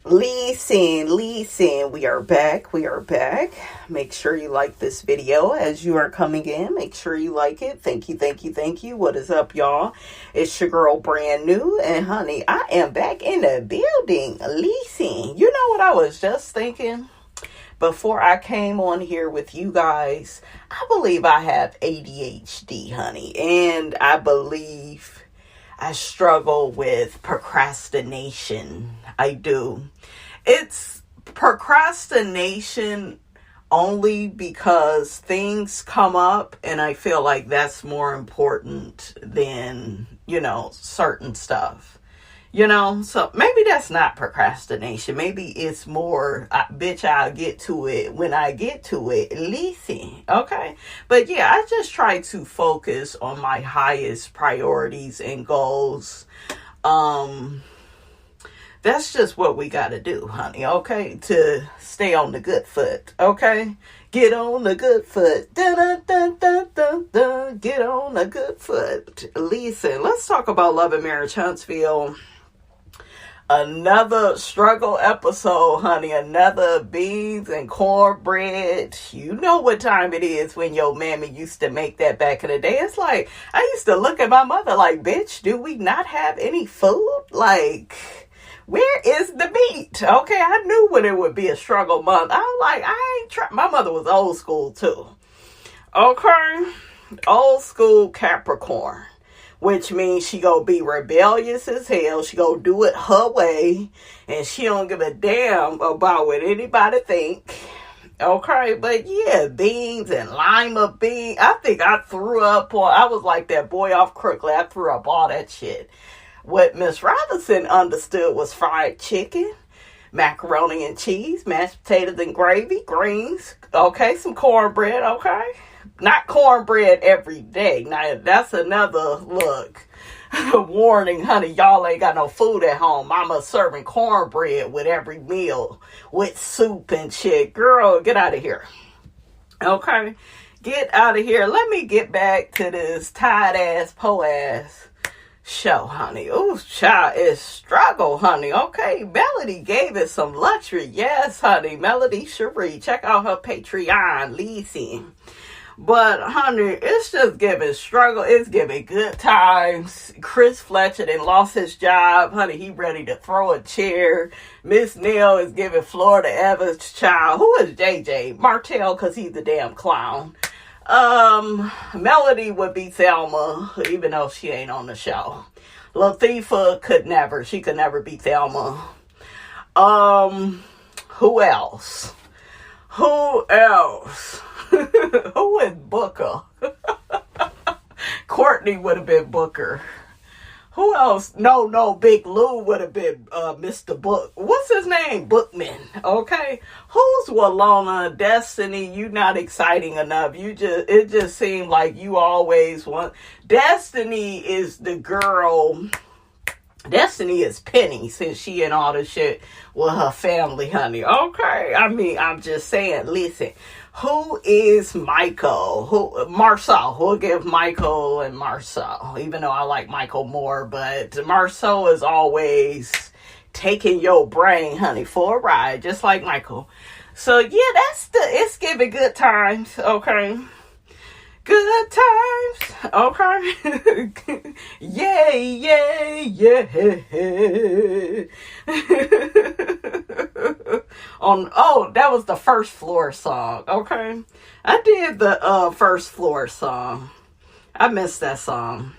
Listen, we are back. Make sure you like this video as you are coming in. Make sure you like it. Thank you. What is up, y'all? It's your girl, Brand New. And honey, I am back in the building. Listen, you know what I was just thinking? Before I came on here with you guys, I believe I have ADHD, honey. And I believe I struggle with procrastination. I do. It's procrastination only because things come up and I feel like that's more important than, certain stuff. So maybe that's not procrastination. Maybe it's more, bitch, I'll get to it when I get to it. Listen, okay? But yeah, I just try to focus on my highest priorities and goals. That's just what we got to do, honey, okay? To stay on the good foot, okay? Get on the good foot. Dun, dun, dun, dun, dun, dun. Get on the good foot. Listen, let's talk about Love and Marriage Huntsville. Another struggle episode, honey. Another beans and cornbread. You know what time it is when your mammy used to make that back in the day. It's like, I used to look at my mother like, bitch, do we not have any food? Like, where is the meat? Okay, I knew when it would be a struggle month. I'm like, my mother was old school too. Okay, old school Capricorn. Which means she gonna be rebellious as hell. She gonna do it her way. And she don't give a damn about what anybody think. Okay, but yeah, beans and lima beans. I think I threw up I was like that boy off Crooklyn. I threw up all that shit. What Miss Robinson understood was fried chicken, macaroni and cheese, mashed potatoes and gravy, greens, okay, some cornbread, okay? Not cornbread every day. Now, that's another look. Warning, honey, y'all ain't got no food at home. Mama serving cornbread with every meal with soup and shit. Girl, get out of here. Okay? Get out of here. Let me get back to this tight-ass, po-ass show, honey. Ooh, child, it's struggle, honey. Okay, Melody gave it some luxury. Yes, honey. Melody Cherie. Check out her Patreon. Listen. But, honey, it's just giving struggle. It's giving good times. Chris Fletcher then lost his job. Honey, he ready to throw a chair. Miss Neil is giving Florida Evans child. Who is JJ? Martell, because he's the damn clown. Melody would be Thelma, even though she ain't on the show. Latifah could never. She could never be Thelma. Who else? Who is Booker? Courtney would have been Booker. Who else? No, Big Lou would have been Mr. Book. What's his name? Bookman. Okay. Who's Walona? Destiny, you not exciting enough. It just seemed like you always want. Destiny is the girl. Destiny is Penny, since she and all the shit with her family, honey. Okay. I mean, I'm just saying, listen. Who is Michael? Marceau. We'll give Michael and Marceau. Even though I like Michael more, but Marceau is always taking your brain, honey, for a ride, just like Michael. So yeah, it's giving good times, okay? Good times, okay? Yay. That was the First Floor song, okay? I did the First Floor song. I missed that song.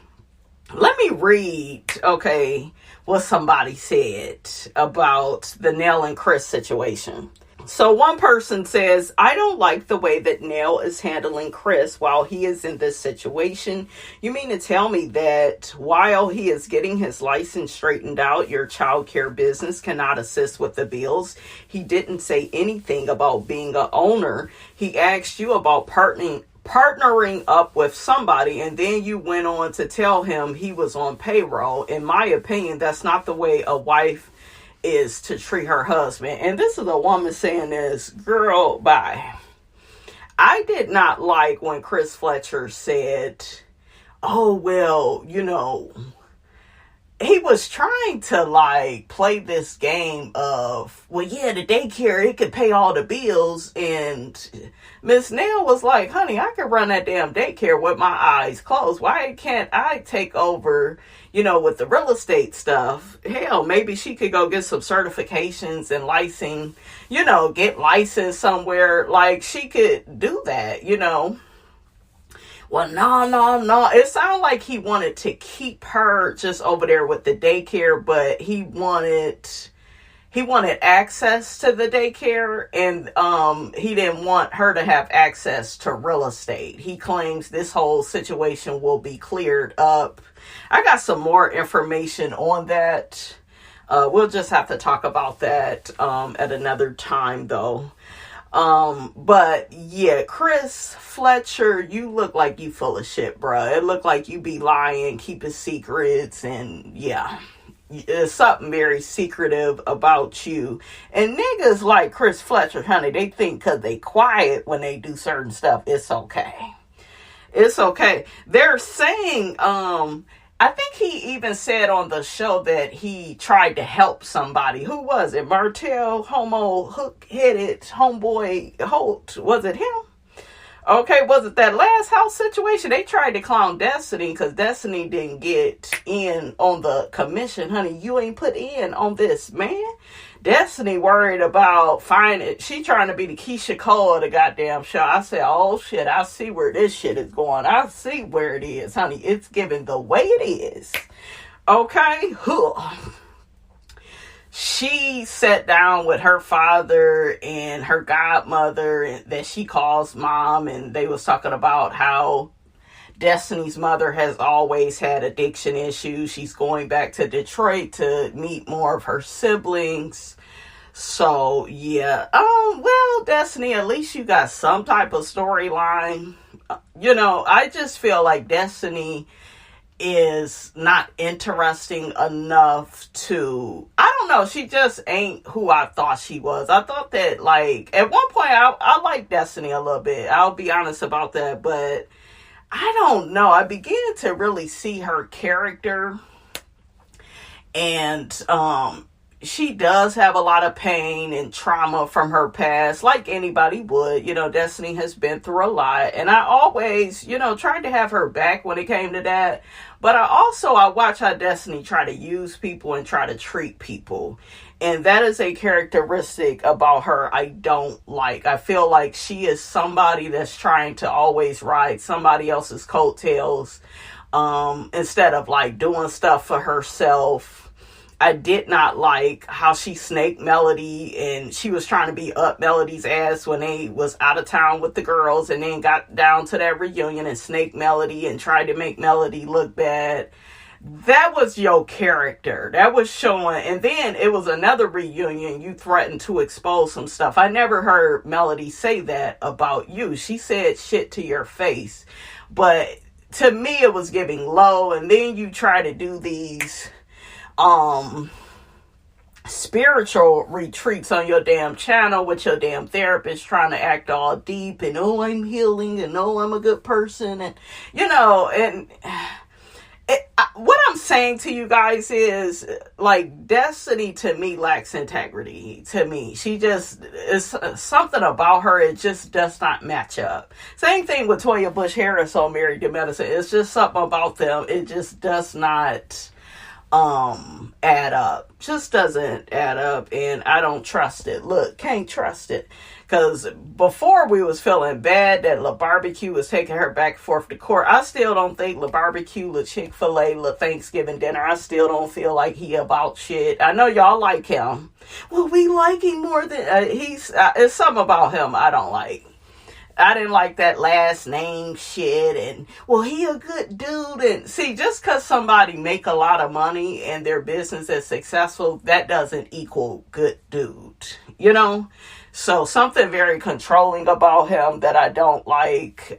Let me read, okay, what somebody said about the Nell and Chris situation. So one person says, I don't like the way that Nell is handling Chris while he is in this situation. You mean to tell me that while he is getting his license straightened out, your child care business cannot assist with the bills? He didn't say anything about being an owner. He asked you about partnering up with somebody, and then you went on to tell him he was on payroll. In my opinion, that's not the way a wife is to treat her husband. And this is a woman saying this, girl, bye. I did not like when Chris Fletcher said, oh, well, he was trying to like play this game of, well, yeah, the daycare, it could pay all the bills. And Miss Nail was like, honey, I could run that damn daycare with my eyes closed. Why can't I take over, with the real estate stuff? Hell, maybe she could go get some certifications and licensing, get licensed somewhere. Like, she could do that, Well, no. It sounded like he wanted to keep her just over there with the daycare, but he wanted access to the daycare, and he didn't want her to have access to real estate. He claims this whole situation will be cleared up. I got some more information on that. We'll just have to talk about that at another time, though. But yeah, Chris Fletcher, you look like you full of shit, bruh. It looked like you be lying, keeping secrets, and yeah, there's something very secretive about you. And niggas like Chris Fletcher, honey, they think because they quiet when they do certain stuff, it's okay. It's okay. They're saying, I think he even said on the show that he tried to help somebody. Who was it? Martell, homo, hook-headed, homeboy, Holt. Was it him? Okay, was it that last house situation? They tried to clown Destiny because Destiny didn't get in on the commission. Honey, you ain't put in on this, man. Destiny worried about finding. She trying to be the Keisha Cole of the goddamn show. I said, oh shit, I see where this shit is going. I see where it is, honey. It's given the way it is. Okay? She sat down with her father and her godmother that she calls mom, and they was talking about how Destiny's mother has always had addiction issues. She's going back to Detroit to meet more of her siblings. So, yeah. Well, Destiny, at least you got some type of storyline. I just feel like Destiny is not interesting enough to, I don't know, she just ain't who I thought she was. I thought that, like, at one point, I liked Destiny a little bit. I'll be honest about that, but I don't know. I began to really see her character, and she does have a lot of pain and trauma from her past, like anybody would. Destiny has been through a lot, and I always, tried to have her back when it came to that. But I watch how Destiny try to use people and try to treat people. And that is a characteristic about her I don't like. I feel like she is somebody that's trying to always ride somebody else's coattails, instead of like doing stuff for herself. I did not like how she snaked Melody, and she was trying to be up Melody's ass when they was out of town with the girls, and then got down to that reunion and snaked Melody and tried to make Melody look bad. That was your character. That was showing. And then it was another reunion. You threatened to expose some stuff. I never heard Melody say that about you. She said shit to your face. But to me, it was giving low. And then you try to do these spiritual retreats on your damn channel with your damn therapist trying to act all deep and, oh, I'm healing, and oh, I'm a good person, and what I'm saying to you guys is, like, Destiny to me lacks integrity. To me, she just is something about her. It just does not match up. Same thing with Toya Bush Harris on Married to Medicine. It's just something about them. It just does not add up. Just doesn't add up, and I don't trust it. Look, can't trust it. Because before we was feeling bad that La Barbecue was taking her back and forth to court, I still don't think La Barbecue, La Chick-fil-A, La Thanksgiving dinner, I still don't feel like he about shit. I know y'all like him. Well, we like him more than, it's something about him I don't like. I didn't like that last name shit, and, well, he a good dude. And see, just because somebody make a lot of money and their business is successful, that doesn't equal good dude, So something very controlling about him that I don't like.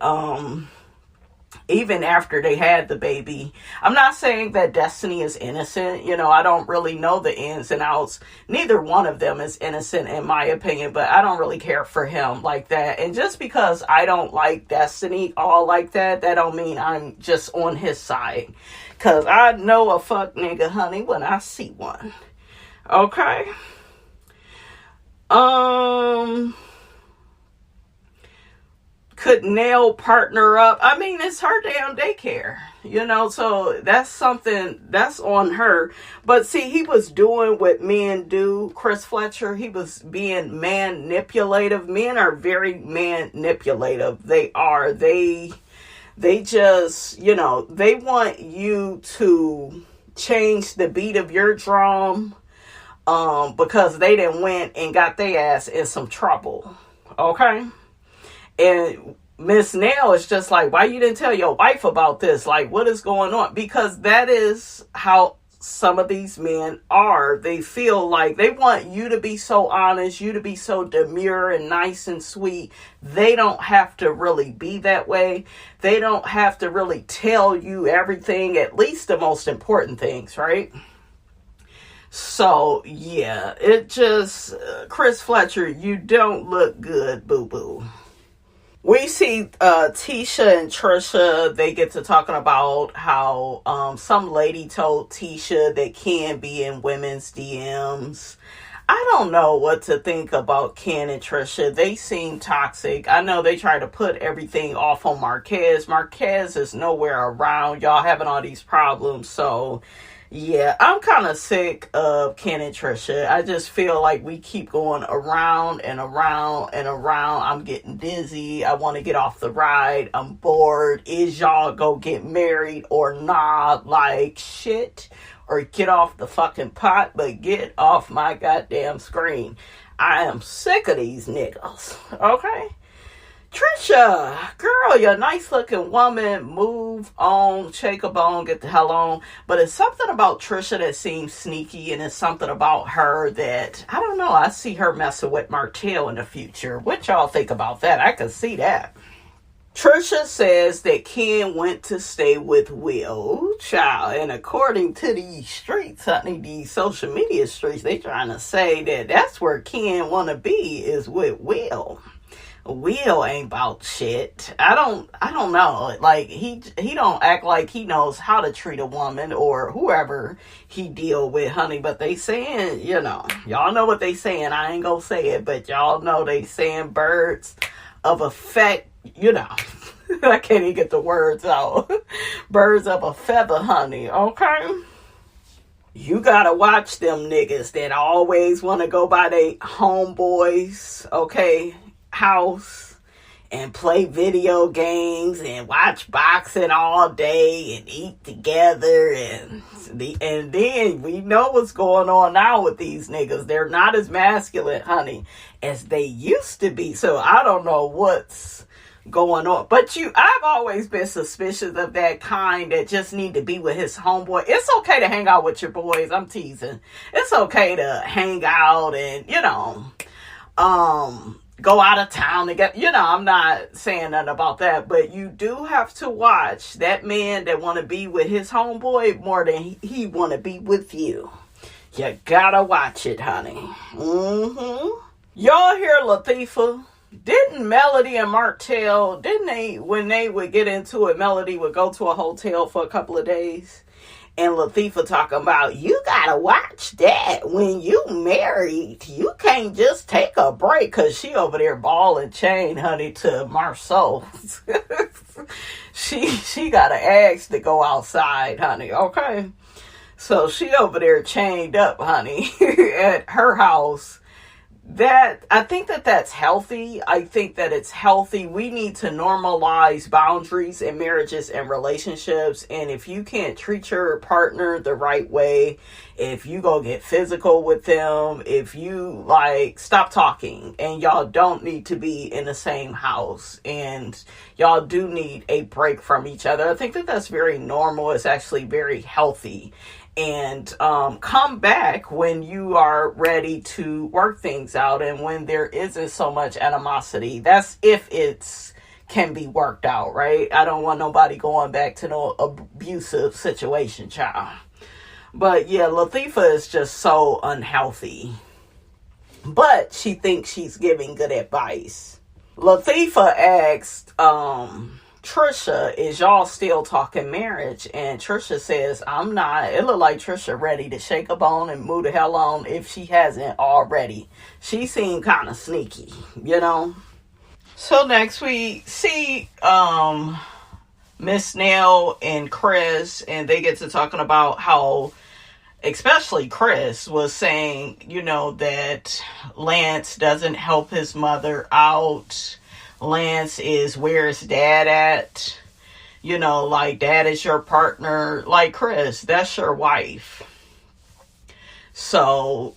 Even after they had the baby, I'm not saying that Destiny is innocent. I don't really know the ins and outs. Neither one of them is innocent in my opinion, but I don't really care for him like that. And just because I don't like Destiny all like that, that don't mean I'm just on his side. Because I know a fuck nigga, honey, when I see one. Okay? Could nail partner up. I mean, it's her damn daycare, so that's something that's on her. But see, he was doing what men do. Chris Fletcher, he was being manipulative. Men are very manipulative. They are. They just, they want you to change the beat of your drum, because they done went and got their ass in some trouble. Okay? And Miss Nail is just like, why you didn't tell your wife about this? Like, what is going on? Because that is how some of these men are. They feel like they want you to be so honest, you to be so demure and nice and sweet. They don't have to really be that way. They don't have to really tell you everything, at least the most important things, right? So, yeah, it just, Chris Fletcher, you don't look good, boo-boo. We see Tisha and Trisha, they get to talking about how some lady told Tisha that Ken be in women's DMs. I don't know what to think about Ken and Trisha. They seem toxic. I know they try to put everything off on Marquez. Marquez is nowhere around. Y'all having all these problems, so... yeah, I'm kind of sick of Ken and Trisha. I just feel like we keep going around and around and around. I'm getting dizzy. I want to get off the ride. I'm bored. Is y'all go get married or not? Like, shit. Or get off the fucking pot, but get off my goddamn screen. I am sick of these niggas. Okay? Trisha, girl, you're a nice looking woman. Move on, shake a bone, get the hell on. But it's something about Trisha that seems sneaky, and it's something about her that, I don't know, I see her messing with Martell in the future. What y'all think about that? I can see that. Trisha says that Ken went to stay with Will. Child, and according to these streets, honey, these social media streets, they trying to say that that's where Ken want to be, is with Will. Will ain't about shit. I don't know. Like, he don't act like he knows how to treat a woman or whoever he deal with, honey. But they saying, y'all know what they saying. I ain't gonna say it, but y'all know they saying birds of a feather, I can't even get the words out. Birds of a feather, honey. Okay? You gotta watch them niggas that always want to go by they homeboys, okay, house and play video games and watch boxing all day and eat together, and then we know what's going on now with these niggas. They're not as masculine, honey, as they used to be. So I don't know what's going on. But I've always been suspicious of that kind that just need to be with his homeboy. It's okay to hang out with your boys. I'm teasing. It's okay to hang out and, go out of town to get, I'm not saying nothing about that, but you do have to watch that man that want to be with his homeboy more than he want to be with you. You gotta watch it, honey. Y'all hear Latifah? Didn't Melody and Martell, didn't they, when they would get into it, Melody would go to a hotel for a couple of days? And Latifah talking about, you gotta watch that when you married. You can't just take a break, because she over there ball and chain, honey, to Marceau. she got an axe to go outside, honey, okay? So she over there chained up, honey, at her house. I think that's healthy. I think that it's healthy. We need to normalize boundaries in marriages and relationships. And if you can't treat your partner the right way, if you go get physical with them, if you stop talking, and y'all don't need to be in the same house, and y'all do need a break from each other, I think that's very normal. It's actually very healthy. And come back when you are ready to work things out and when there isn't so much animosity. That's if it's can be worked out, right? I don't want nobody going back to no abusive situation, child. But yeah, Latifah is just so unhealthy. But she thinks she's giving good advice. Latifah asked Trisha, is y'all still talking marriage? And Trisha says, I'm not. It look like Trisha ready to shake a bone and move the hell on if she hasn't already. She seemed kind of sneaky, you know. So next we see Miss Nell and Chris, and they get to talking about how, especially Chris was saying, you know, that Lance doesn't help his mother out. Lance is, where's dad at? You know, like, dad is your partner. Like, Chris, that's your wife. So,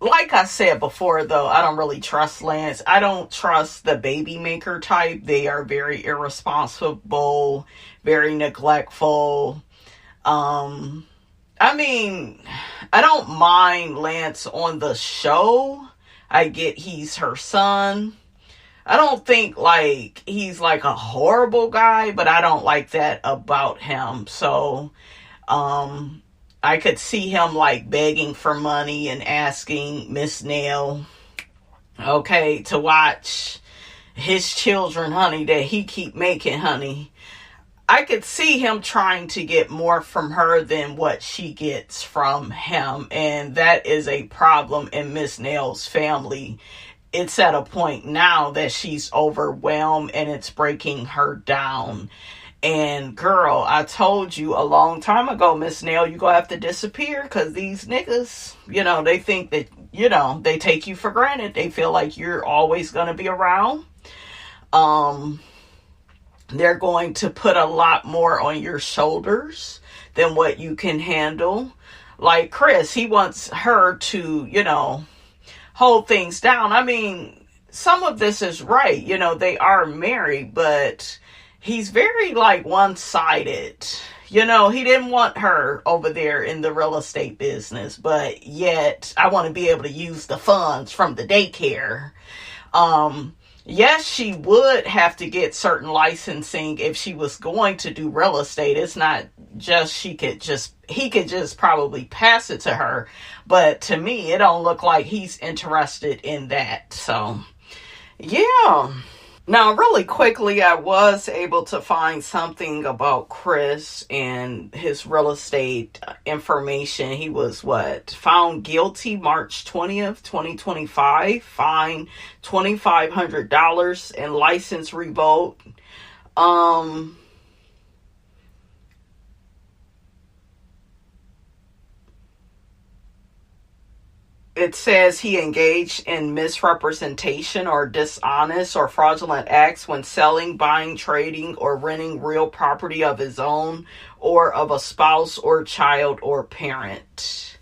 like I said before, though, I don't really trust Lance. I don't trust the baby maker type. They are very irresponsible, very neglectful. I mean, I don't mind Lance on the show. I get he's her son. I don't think like he's like a horrible guy, but I don't like that about him. So, I could see him like begging for money and asking Miss Nell, okay, to watch his children, honey, that he keep making, honey. I could see him trying to get more from her than what she gets from him. And that is a problem in Miss Nell's family. It's at a point now that she's overwhelmed and it's breaking her down. And girl, I told you a long time ago, Miss Nell, you gonna have to disappear because these niggas, you know, they think that, you know, they take you for granted. They feel like you're always gonna be around. They're going to put a lot more on your shoulders than what you can handle. Like Chris, he wants her to, you know, hold things down. I mean, some of this is right. You know, they are married, but he's very like one-sided. You know, he didn't want her over there in the real estate business, but yet I want to be able to use the funds from the daycare. Yes, she would have to get certain licensing if she was going to do real estate. It's not just he could just probably pass it to her. But to me, it don't look like he's interested in that. So, yeah. Now, really quickly, I was able to find something about Chris and his real estate information. He was found guilty March 20th, 2025, fined $2,500 and license revoked. It says he engaged in misrepresentation or dishonest or fraudulent acts when selling, buying, trading, or renting real property of his own or of a spouse or child or parent.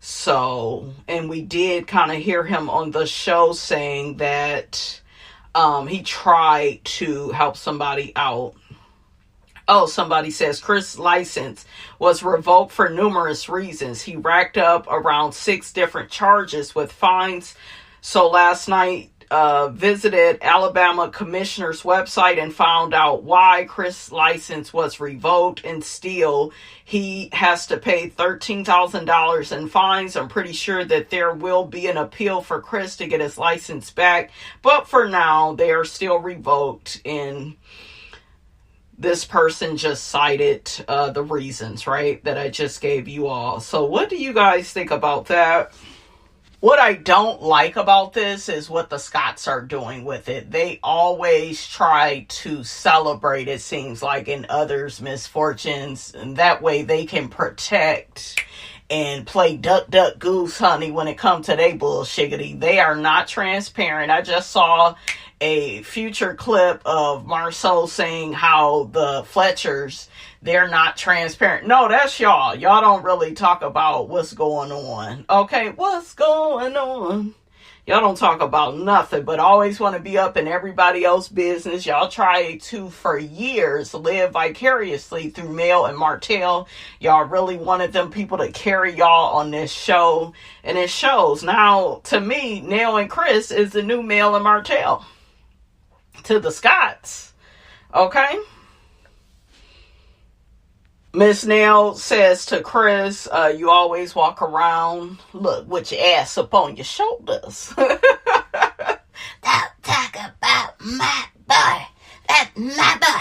So, and we did kind of hear him on the show saying that he tried to help somebody out. Oh, somebody says Chris' license was revoked for numerous reasons. He racked up around 6 different charges with fines. So last night, visited Alabama Commissioner's website and found out why Chris' license was revoked, and still he has to pay $13,000 in fines. I'm pretty sure that there will be an appeal for Chris to get his license back, but for now they are still revoked, and this person just cited the reasons, right, that I just gave you all. So what do you guys think about that? What I don't like about this is what the Scotts are doing with it. They always try to celebrate, it seems like, in others' misfortunes. And that way they can protect and play duck, duck, goose, honey, when it comes to their bullshiggity. They are not transparent. I just saw a future clip of Marceau saying how the Fletchers, they're not transparent. No, that's y'all. Y'all don't really talk about what's going on. Okay, what's going on? Y'all don't talk about nothing, but always want to be up in everybody else's business. Y'all try to, for years, live vicariously through Mel and Martell. Y'all really wanted them people to carry y'all on this show, and it shows. Now, to me, Nell and Chris is the new Mel and Martell to the Scotts. Okay? Miss Nell says to Chris, you always walk around, look, with your ass up on your shoulders. Don't talk about my boy. That's my boy.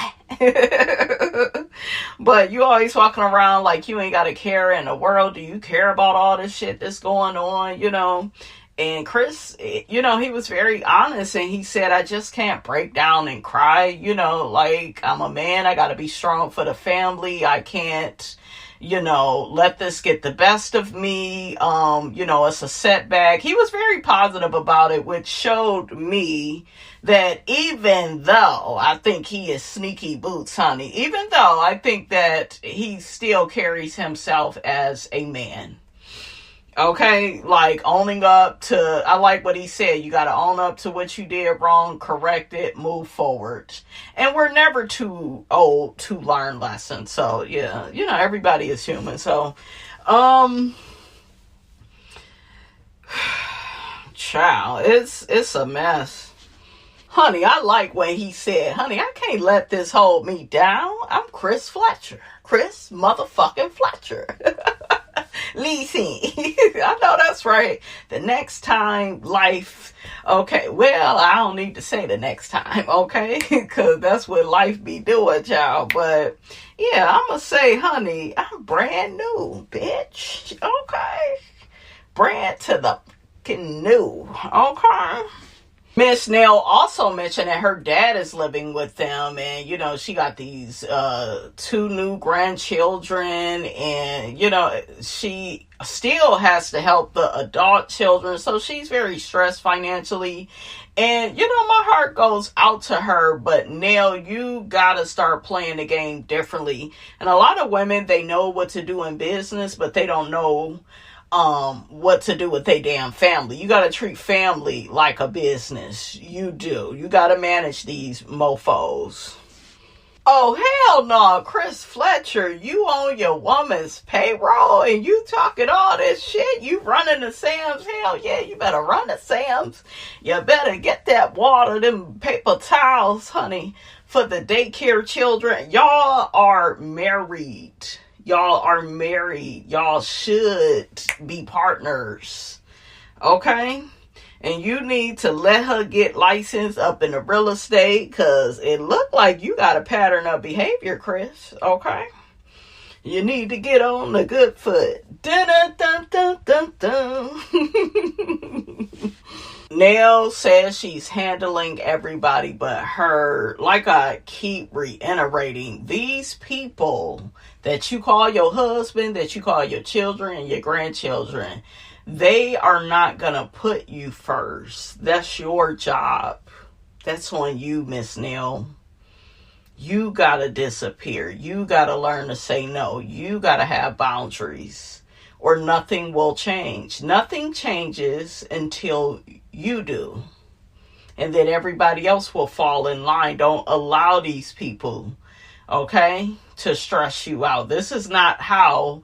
But you always walking around like you ain't got a care in the world. Do you care about all this shit that's going on, you know? And Chris, you know, he was very honest, and he said, I just can't break down and cry, you know, like, I'm a man, I gotta be strong for the family, I can't, you know, let this get the best of me, you know, it's a setback. He was very positive about it, which showed me that even though I think he is sneaky boots, honey, even though I think that he still carries himself as a man. Okay, like owning up to, I like what he said, you got to own up to what you did wrong, correct it, move forward. And we're never too old to learn lessons. So, yeah, you know, everybody is human. So, child, it's a mess. Honey, I like when he said, honey, I can't let this hold me down. I'm Chris Fletcher. Chris motherfucking Fletcher. Listen, I know that's right. The next time life, okay, well, I don't need to say the next time, okay? Because that's what life be doing, child. But, yeah, I'm going to say, honey, I'm brand new, bitch. Okay? Brand to the fucking new, okay? Miss Nell also mentioned that her dad is living with them, and, you know, she got these 2 new grandchildren, and, you know, she still has to help the adult children, so she's very stressed financially. And, you know, my heart goes out to her, but Nell, you gotta start playing the game differently. And a lot of women, they know what to do in business, but they don't know what to do with their damn family. You gotta treat family like a business. You do. You gotta manage these mofos. Oh, hell no, Chris Fletcher, you on your woman's payroll and you talking all this shit. You running the Sam's? Hell yeah, you better run the Sam's. You better get that water, them paper towels, honey, for the daycare children. Y'all are married. Y'all are married. Y'all should be partners. Okay? And you need to let her get licensed up in the real estate, because it looked like you got a pattern of behavior, Chris. Okay? You need to get on the good foot. Dun dun dun dun dun. Nell says she's handling everybody but her. Like I keep reiterating, these people that you call your husband, that you call your children and your grandchildren, they are not gonna put you first. That's your job. That's on you, Miss Nell. You gotta disappear. You gotta learn to say no. You gotta have boundaries, or nothing will change. Nothing changes until you do. And then everybody else will fall in line. Don't allow these people, okay, to stress you out. This is not how,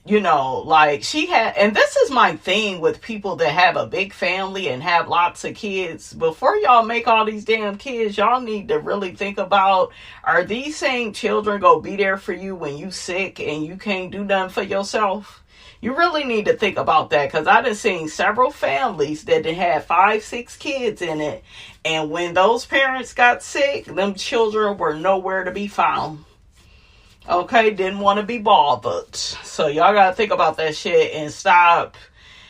you know, like she had, and this is my thing with people that have a big family and have lots of kids. Before y'all make all these damn kids, y'all need to really think about, are these same children gonna be there for you when you sick and you can't do nothing for yourself? You really need to think about that, because I done seen several families that had 5, 6 kids in it, and when those parents got sick, them children were nowhere to be found. Okay, didn't want to be bothered. So y'all gotta think about that shit and stop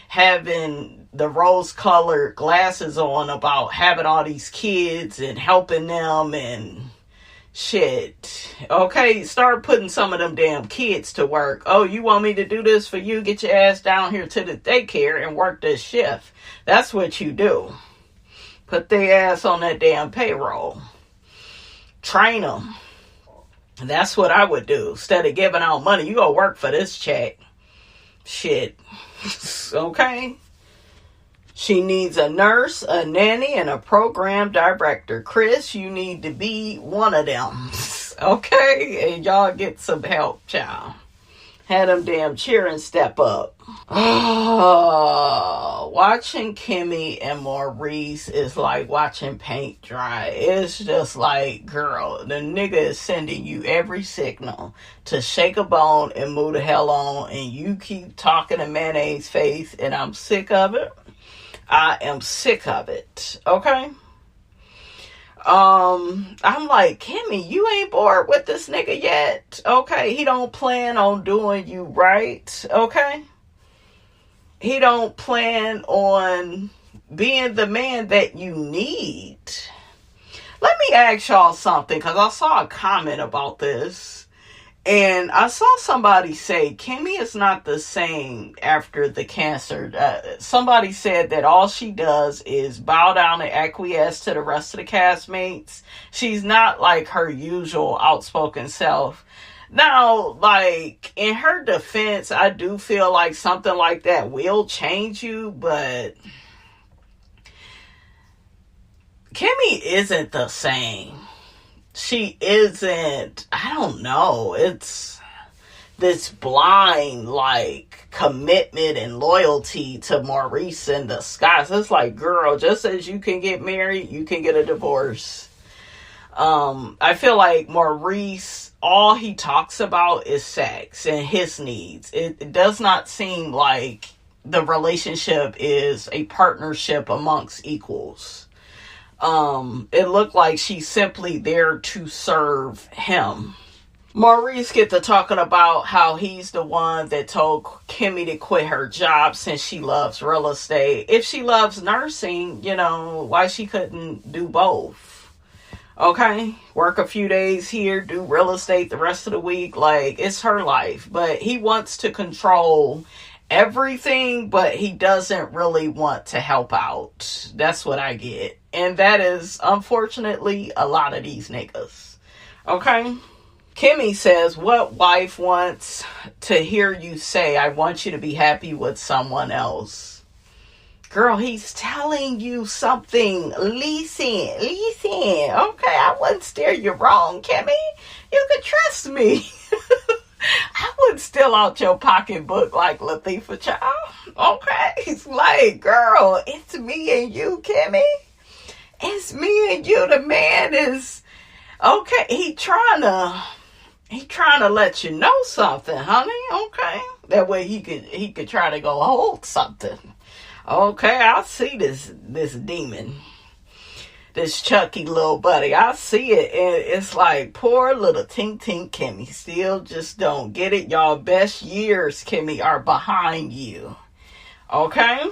having the rose-colored glasses on about having all these kids and helping them and shit. Okay, start putting some of them damn kids to work. Oh, you want me to do this for you? Get your ass down here to the daycare and work this shift. That's what you do. Put their ass on that damn payroll. Train them. That's what I would do. Instead of giving out money, you go work for this check. Shit. Okay? She needs a nurse, a nanny, and a program director. Chris, you need to be one of them. Okay? And y'all get some help, child. Had them damn cheer and step up. Oh, watching Kimmy and Maurice is like watching paint dry. It's just like, girl, the nigga is sending you every signal to shake a bone and move the hell on, and you keep talking to mayonnaise face, and I'm sick of it. I am sick of it. Okay? I'm like, Kimmy, you ain't bored with this nigga yet. Okay, he don't plan on doing you right. Okay, he don't plan on being the man that you need. Let me ask y'all something, because I saw a comment about this. And I saw somebody say, Kimmy is not the same after the cancer. Somebody said that all she does is bow down and acquiesce to the rest of the castmates. She's not like her usual outspoken self. Now, like, in her defense, I do feel like something like that will change you, but Kimmy isn't the same. She isn't, I don't know, it's this blind, like, commitment and loyalty to Maurice in disguise. It's like, girl, just as you can get married, you can get a divorce. I feel like Maurice, all he talks about is sex and his needs. It does not seem like the relationship is a partnership amongst equals. It looked like she's simply there to serve him. Maurice get to talking about how he's the one that told Kimmy to quit her job since she loves real estate. If she loves nursing, why she couldn't do both? Okay, work a few days here, do real estate the rest of the week. Like, it's her life. But he wants to control everything, but he doesn't really want to help out. That's what I get. And that is, unfortunately, a lot of these niggas. Okay? Kimmy says, what wife wants to hear you say, I want you to be happy with someone else? Girl, he's telling you something. Listen. Okay, I wouldn't steer you wrong, Kimmy. You can trust me. I wouldn't steal out your pocketbook like Latifah, child. Okay? It's like, girl, it's me and you, Kimmy. It's me and you. The man is, okay, he trying to let you know something, honey. Okay? That way he could try to go hold something. Okay, I see this demon. This Chucky little buddy. I see it, and it's like, poor little Tink Kimmy still just don't get it. Y'all best years, Kimmy, are behind you. Okay?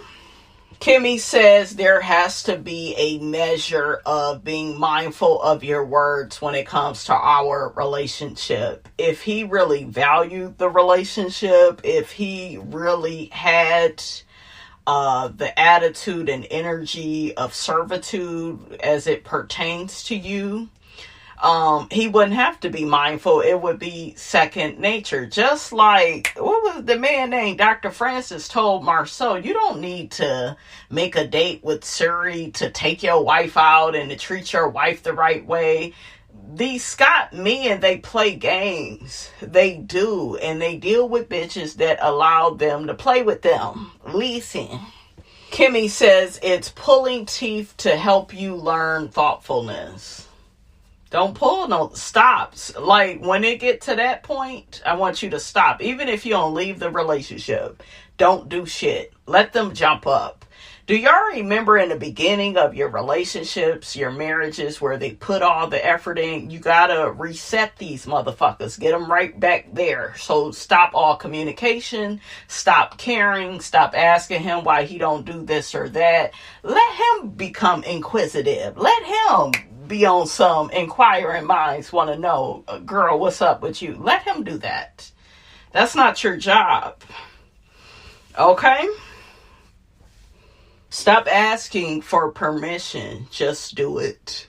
Kimmy says there has to be a measure of being mindful of your words when it comes to our relationship. If he really valued the relationship, if he really had the attitude and energy of servitude as it pertains to you, he wouldn't have to be mindful. It would be second nature. Just like, what was the man named Dr. Francis told Marceau, you don't need to make a date with Suri to take your wife out and to treat your wife the right way. These Scott men, they play games. They do. And they deal with bitches that allow them to play with them. Listen. Kimmy says it's pulling teeth to help you learn thoughtfulness. Don't pull no stops. Like, when it get to that point, I want you to stop. Even if you don't leave the relationship, don't do shit. Let them jump up. Do y'all remember in the beginning of your relationships, your marriages, where they put all the effort in? You gotta reset these motherfuckers. Get them right back there. So stop all communication. Stop caring. Stop asking him why he don't do this or that. Let him become inquisitive. Let him be on some inquiring minds, want to know, girl, what's up with you? Let him do that. That's not your job. Okay? Stop asking for permission. Just do it.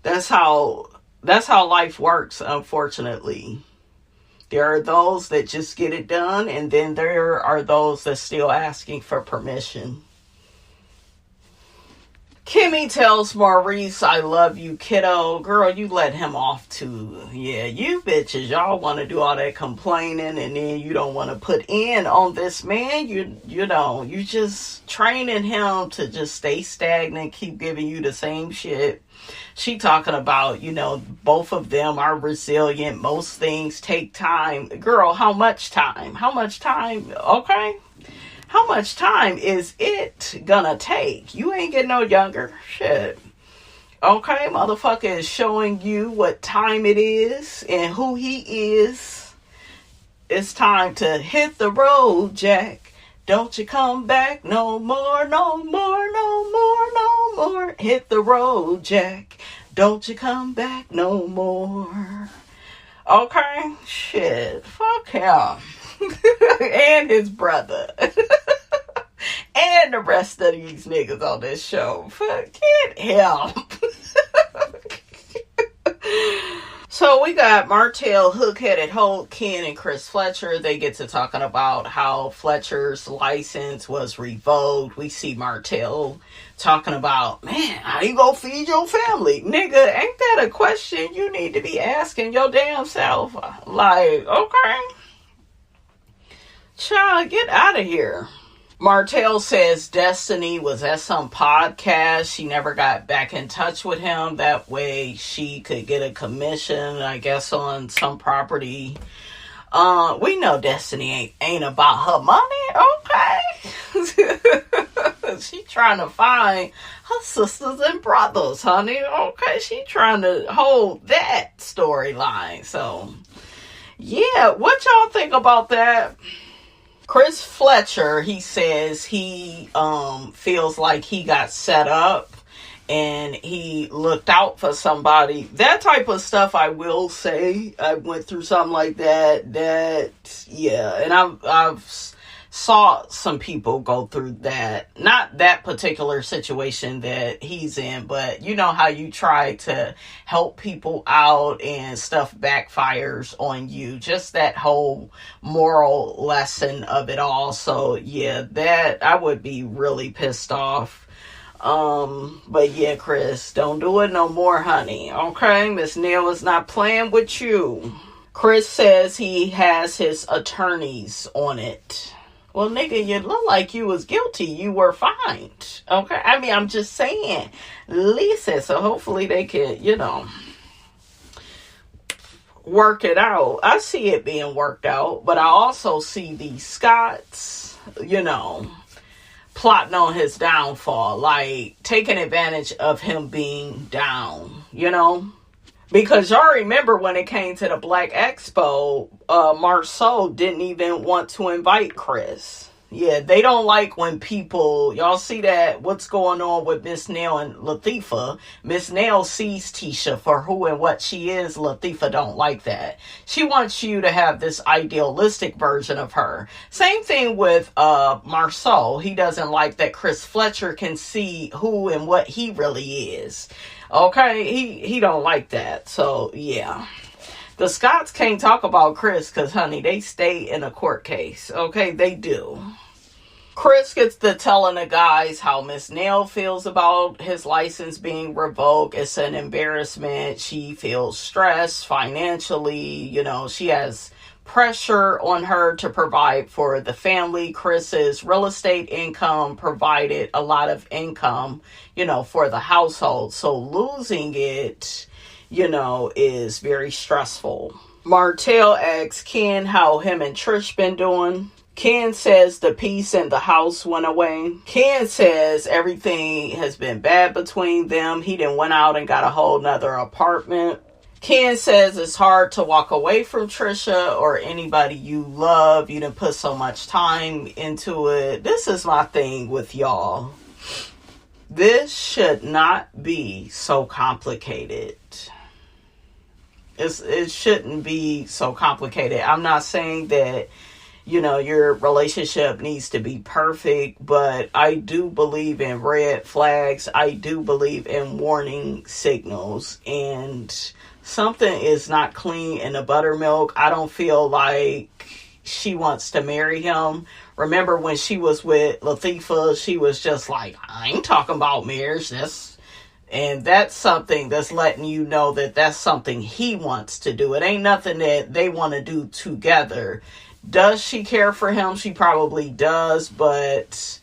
That's how life works, unfortunately. There are those that just get it done, and then there are those that still asking for permission. Kimmy tells Maurice, I love you, kiddo. Girl, you let him off too. Yeah, you bitches, y'all want to do all that complaining, and then you don't want to put in on this man. You just training him to just stay stagnant, keep giving you the same shit. She talking about, both of them are resilient. Most things take time. Girl, how much time? How much time? Okay. How much time is it gonna take? You ain't getting no younger. Shit. Okay, motherfucker is showing you what time it is and who he is. It's time to hit the road, Jack. Don't you come back no more, no more, no more, no more. Hit the road, Jack. Don't you come back no more. Okay? Shit. Fuck him. And his brother. And the rest of these niggas on this show. Forget him. So we got Martell, Hook-Headed Holt, Ken, and Chris Fletcher. They get to talking about how Fletcher's license was revoked. We see Martell talking about, man, how you gonna feed your family? Nigga, ain't that a question you need to be asking your damn self? Like, okay. Child, get out of here. Martell says Destiny was at some podcast. She never got back in touch with him. That way she could get a commission, I guess, on some property. We know Destiny ain't about her money, okay? She trying to find her sisters and brothers, honey, okay? She trying to hold that storyline. So, yeah, what y'all think about that? Chris Fletcher, he says he feels like he got set up and he looked out for somebody. That type of stuff, I will say, I went through something like that. Yeah, and I've saw some people go through that. Not that particular situation that he's in, but you know how you try to help people out and stuff backfires on you. Just that whole moral lesson of it all. So yeah, that I would be really pissed off. But yeah, Chris, don't do it no more, honey. Okay, Miss Neal is not playing with you. Chris says he has his attorneys on it. Well, nigga, you look like you was guilty. You were fined. Okay? I mean, I'm just saying. Lisa, so hopefully they can, work it out. I see it being worked out. But I also see the Scotts, plotting on his downfall. Like, taking advantage of him being down, Because y'all remember when it came to the Black Expo, Marceau didn't even want to invite Chris. Yeah, they don't like when people, y'all see that, what's going on with Miss Nail and Latifah. Miss Nail sees Tisha for who and what she is. Latifah don't like that. She wants you to have this idealistic version of her. Same thing with Marceau. He doesn't like that Chris Fletcher can see who and what he really is. Okay, he don't like that. So, yeah. The Scotts can't talk about Chris because, honey, they stay in a court case. Okay, they do. Chris gets to telling the guys how Miss Nail feels about his license being revoked. It's an embarrassment. She feels stressed financially. She has pressure on her to provide for the family. Chris's real estate income provided a lot of income, for the household. So losing it, is very stressful. Martell asks Ken how him and Trish been doing. Ken says the peace in the house went away. Ken says everything has been bad between them. He done went out and got a whole nother apartment. Ken says it's hard to walk away from Trisha or anybody you love. You done put so much time into it. This is my thing with y'all. This should not be so complicated. It shouldn't be so complicated. I'm not saying that, your relationship needs to be perfect, but I do believe in red flags. I do believe in warning signals, and something is not clean in the buttermilk. I don't feel like she wants to marry him. Remember when she was with Latifah, she was just like, I ain't talking about marriage. And that's something that's letting you know that that's something he wants to do. It ain't nothing that they want to do together. Does she care for him? She probably does, but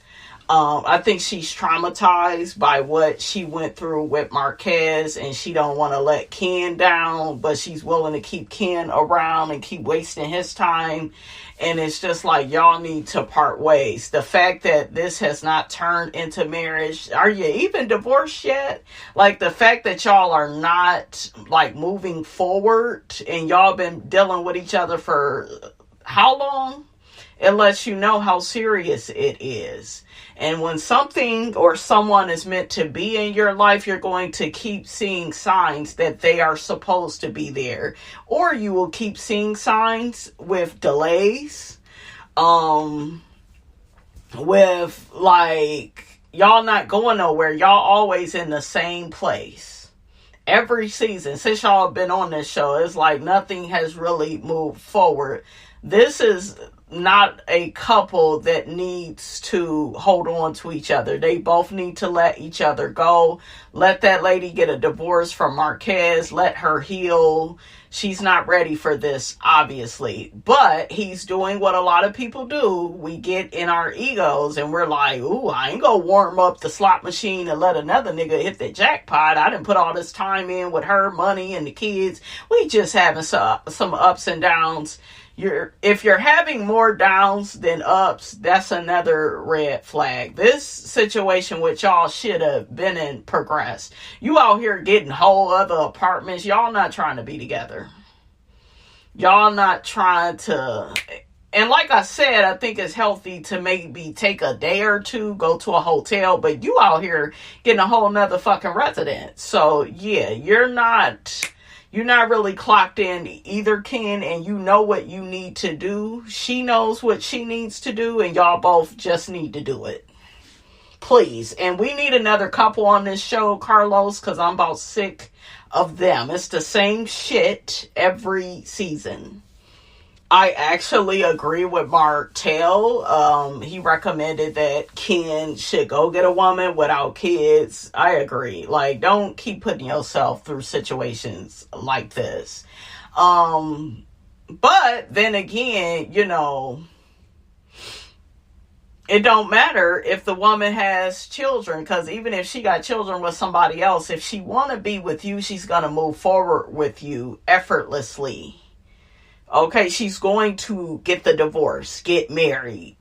I think she's traumatized by what she went through with Marquez, and she don't want to let Ken down, but she's willing to keep Ken around and keep wasting his time. And it's just like, y'all need to part ways. The fact that this has not turned into marriage, are you even divorced yet? Like, the fact that y'all are not, like, moving forward, and y'all been dealing with each other for how long? It lets you know how serious it is. And when something or someone is meant to be in your life, you're going to keep seeing signs that they are supposed to be there. Or you will keep seeing signs with delays. With, like, y'all not going nowhere. Y'all always in the same place. Every season, since y'all been on this show, it's like nothing has really moved forward. This is not a couple that needs to hold on to each other. They both need to let each other go. Let that lady get a divorce from Marquez. Let her heal. She's not ready for this, obviously. But he's doing what a lot of people do. We get in our egos and we're like, ooh, I ain't gonna warm up the slot machine and let another nigga hit the jackpot. I didn't put all this time in with her, money, and the kids. We just having some ups and downs. If you're having more downs than ups, that's another red flag. This situation with y'all should have been in progress. You out here getting whole other apartments. Y'all not trying to be together. Y'all not trying to. And like I said, I think it's healthy to maybe take a day or two, go to a hotel, but you out here getting a whole nother fucking residence. So yeah, you're not really clocked in either, Ken, and you know what you need to do. She knows what she needs to do, and y'all both just need to do it. Please. And we need another couple on this show, Carlos, because I'm about sick of them. It's the same shit every season. I actually agree with Martell. He recommended that Ken should go get a woman without kids. I agree. Like, don't keep putting yourself through situations like this. But then again, you know, it don't matter if the woman has children, because even if she got children with somebody else, if she want to be with you, she's going to move forward with you effortlessly. Okay, she's going to get the divorce, get married.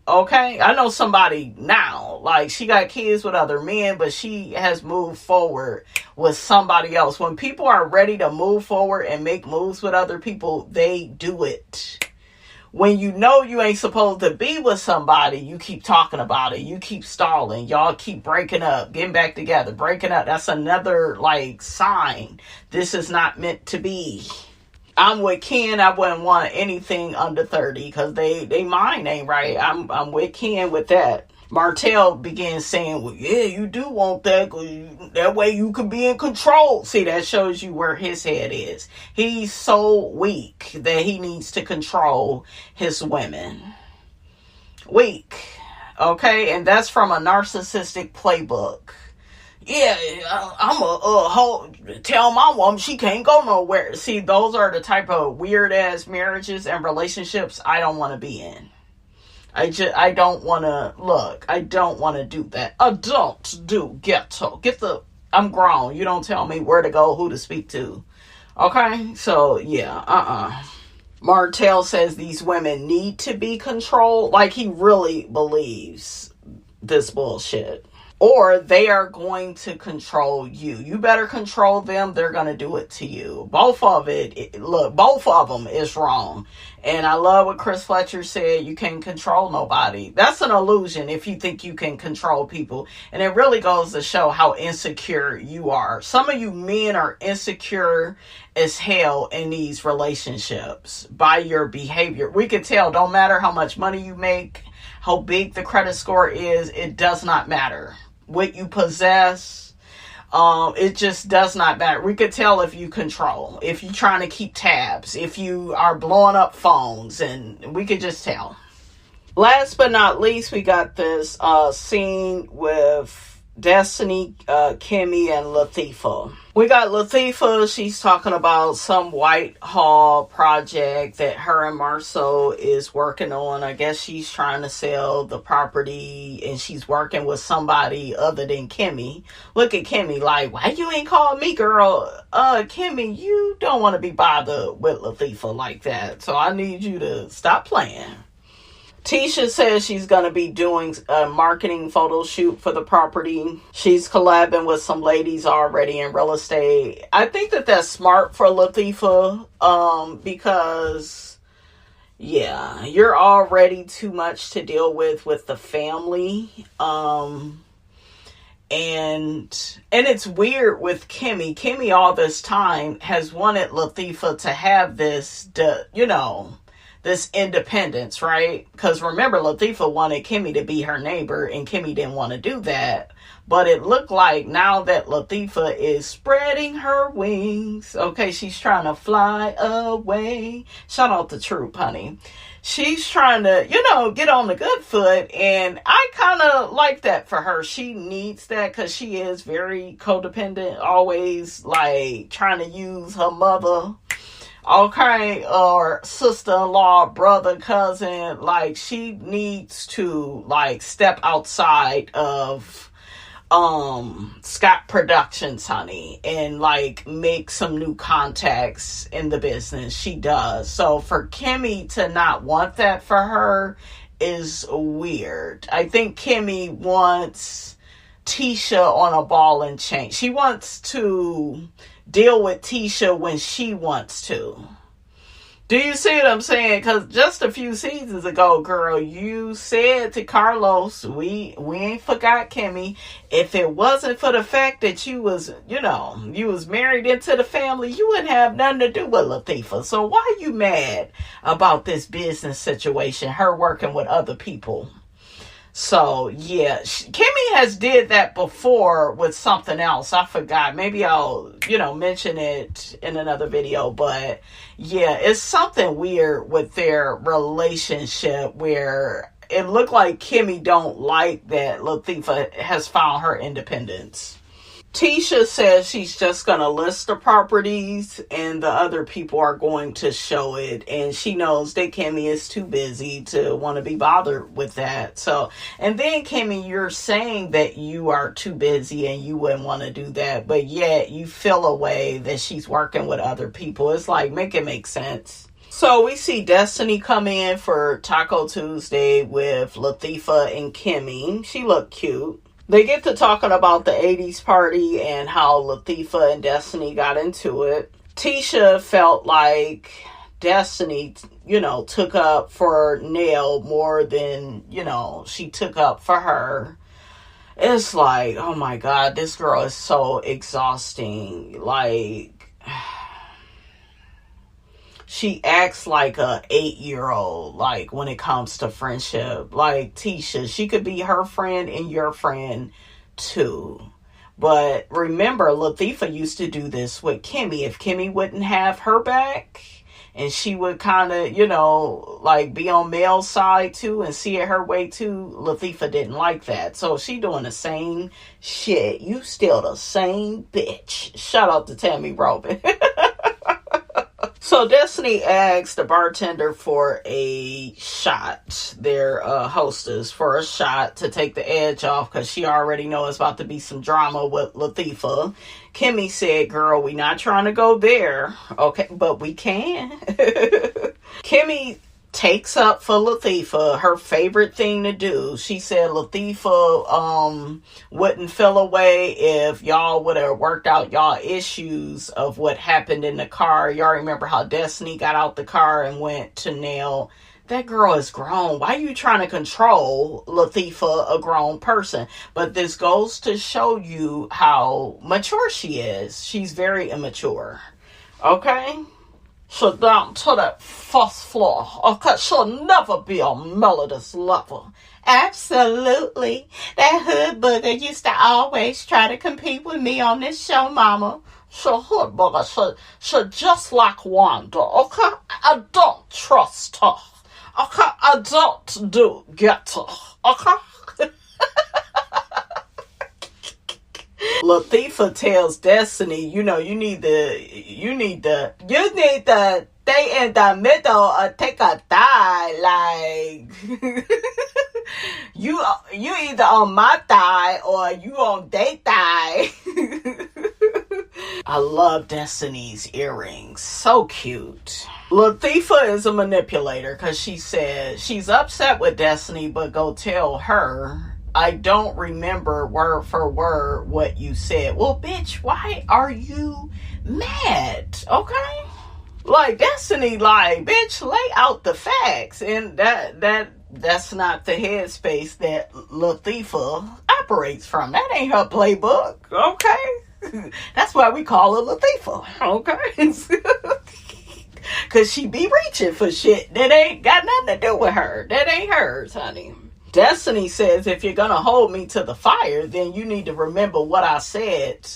Okay, I know somebody now, like, she got kids with other men, but she has moved forward with somebody else. When people are ready to move forward and make moves with other people, they do it. When you know you ain't supposed to be with somebody, you keep talking about it. You keep stalling. Y'all keep breaking up, getting back together, breaking up. That's another, like, sign. This is not meant to be. I'm with Ken. I wouldn't want anything under 30 because they mind ain't right. I'm with Ken with that. Martell began saying, well, yeah, you do want that. That way you can be in control. See, that shows you where his head is. He's so weak that he needs to control his women. Weak. Okay? And that's from a narcissistic playbook. Yeah, I'm tell my woman she can't go nowhere. See, those are the type of weird ass marriages and relationships I don't want to be in. I don't want to, I don't want to do that. Adults do I'm grown. You don't tell me where to go, who to speak to. Okay? So, yeah, Martell says these women need to be controlled. Like, he really believes this bullshit. Or they are going to control you. You better control them. They're going to do it to you. Both of them is wrong. And I love what Chris Fletcher said. You can't control nobody. That's an illusion if you think you can control people. And it really goes to show how insecure you are. Some of you men are insecure as hell in these relationships by your behavior. We can tell, don't matter how much money you make, how big the credit score is, it does not matter. What you possess, it just does not matter. We could tell if you control, if you're trying to keep tabs, if you are blowing up phones, and we could just tell. Last but not least, we got this scene with Destiny, Kimmy, and Latifah. We got Latifah. She's talking about some Whitehall project that her and Marceau is working on. I guess she's trying to sell the property and she's working with somebody other than Kimmy. Look at Kimmy like, why you ain't called me, girl? Kimmy, you don't want to be bothered with Latifah like that. So I need you to stop playing. Tisha says she's going to be doing a marketing photo shoot for the property. She's collabing with some ladies already in real estate. I think that that's smart for Latifah, because, yeah, you're already too much to deal with the family. And it's weird with Kimmy. Kimmy all this time has wanted Latifah to have this, this independence, right? Because remember, Latifah wanted Kimmy to be her neighbor, and Kimmy didn't want to do that. But it looked like now that Latifah is spreading her wings, okay, she's trying to fly away. Shout out to Troop, honey. She's trying to, get on the good foot, and I kind of like that for her. She needs that because she is very codependent, always like trying to use her mother, okay, or sister-in-law, brother, cousin. Like, she needs to like step outside of Scott Productions, honey, and like make some new contacts in the business. She does. So for Kimmy to not want that for her is weird. I think Kimmy wants Tisha on a ball and chain. She wants to deal with Tisha when she wants to. Do you see what I'm saying? Because just a few seasons ago, girl, you said to Carlos, we ain't forgot Kimmy. If it wasn't for the fact that you was married into the family, you wouldn't have nothing to do with Latifah. So why are you mad about this business situation, her working with other people? So, yeah, Kimmy has did that before with something else. I forgot. Maybe I'll, mention it in another video. But, yeah, it's something weird with their relationship where it looked like Kimmy don't like that Latifah has found her independence. Tisha says she's just going to list the properties and the other people are going to show it. And she knows that Kimmy is too busy to want to be bothered with that. So, and then Kimmy, you're saying that you are too busy and you wouldn't want to do that. But yet you feel a way that she's working with other people. It's like, make it make sense. So we see Destiny come in for Taco Tuesday with Latifah and Kimmy. She looked cute. They get to talking about the 80s party and how Latifah and Destiny got into it. Tisha felt like Destiny, took up for Nell more than, she took up for her. It's like, oh my God, this girl is so exhausting. Like, she acts like a 8-year-old, like, when it comes to friendship. Like, Tisha, she could be her friend and your friend, too. But remember, Latifah used to do this with Kimmy. If Kimmy wouldn't have her back, and she would kind of, like, be on Mel's side, too, and see it her way, too, Latifah didn't like that. So she doing the same shit. You still the same bitch. Shout out to Tammy Robin. So Destiny asked the bartender for a shot, their hostess, for a shot to take the edge off because she already knows it's about to be some drama with Latifah. Kimmy said, girl, we not trying to go there. Okay, but we can. Kimmy takes up for Latifah her favorite thing to do. She said Latifah wouldn't feel away if y'all would have worked out y'all issues of what happened in the car. Y'all remember how Destiny got out the car and went to Nell. That girl is grown. Why are you trying to control Latifah, a grown person? But this goes to show you how mature she is. She's very immature. Okay? So down to that first floor. Okay, she'll never be a Melody's lover. Absolutely. That hood booger used to always try to compete with me on this show, mama. She hood booger. She just like Wanda. Okay? I don't trust her. Okay? I don't get her. Okay? Latifah tells Destiny, you need to stay in the middle or take a thigh. Like, you either on my thigh or you on they thigh. I love Destiny's earrings. So cute. Latifah is a manipulator because she says she's upset with Destiny, but go tell her, I don't remember word for word what you said. Well, bitch, why are you mad? Okay? Like, Destiny, like, bitch, lay out the facts. And that's not the headspace that Latifah operates from. That ain't her playbook. Okay? That's why we call her Latifah. Okay? Because she be reaching for shit that ain't got nothing to do with her. That ain't hers, honey. Destiny says, if you're going to hold me to the fire, then you need to remember what I said.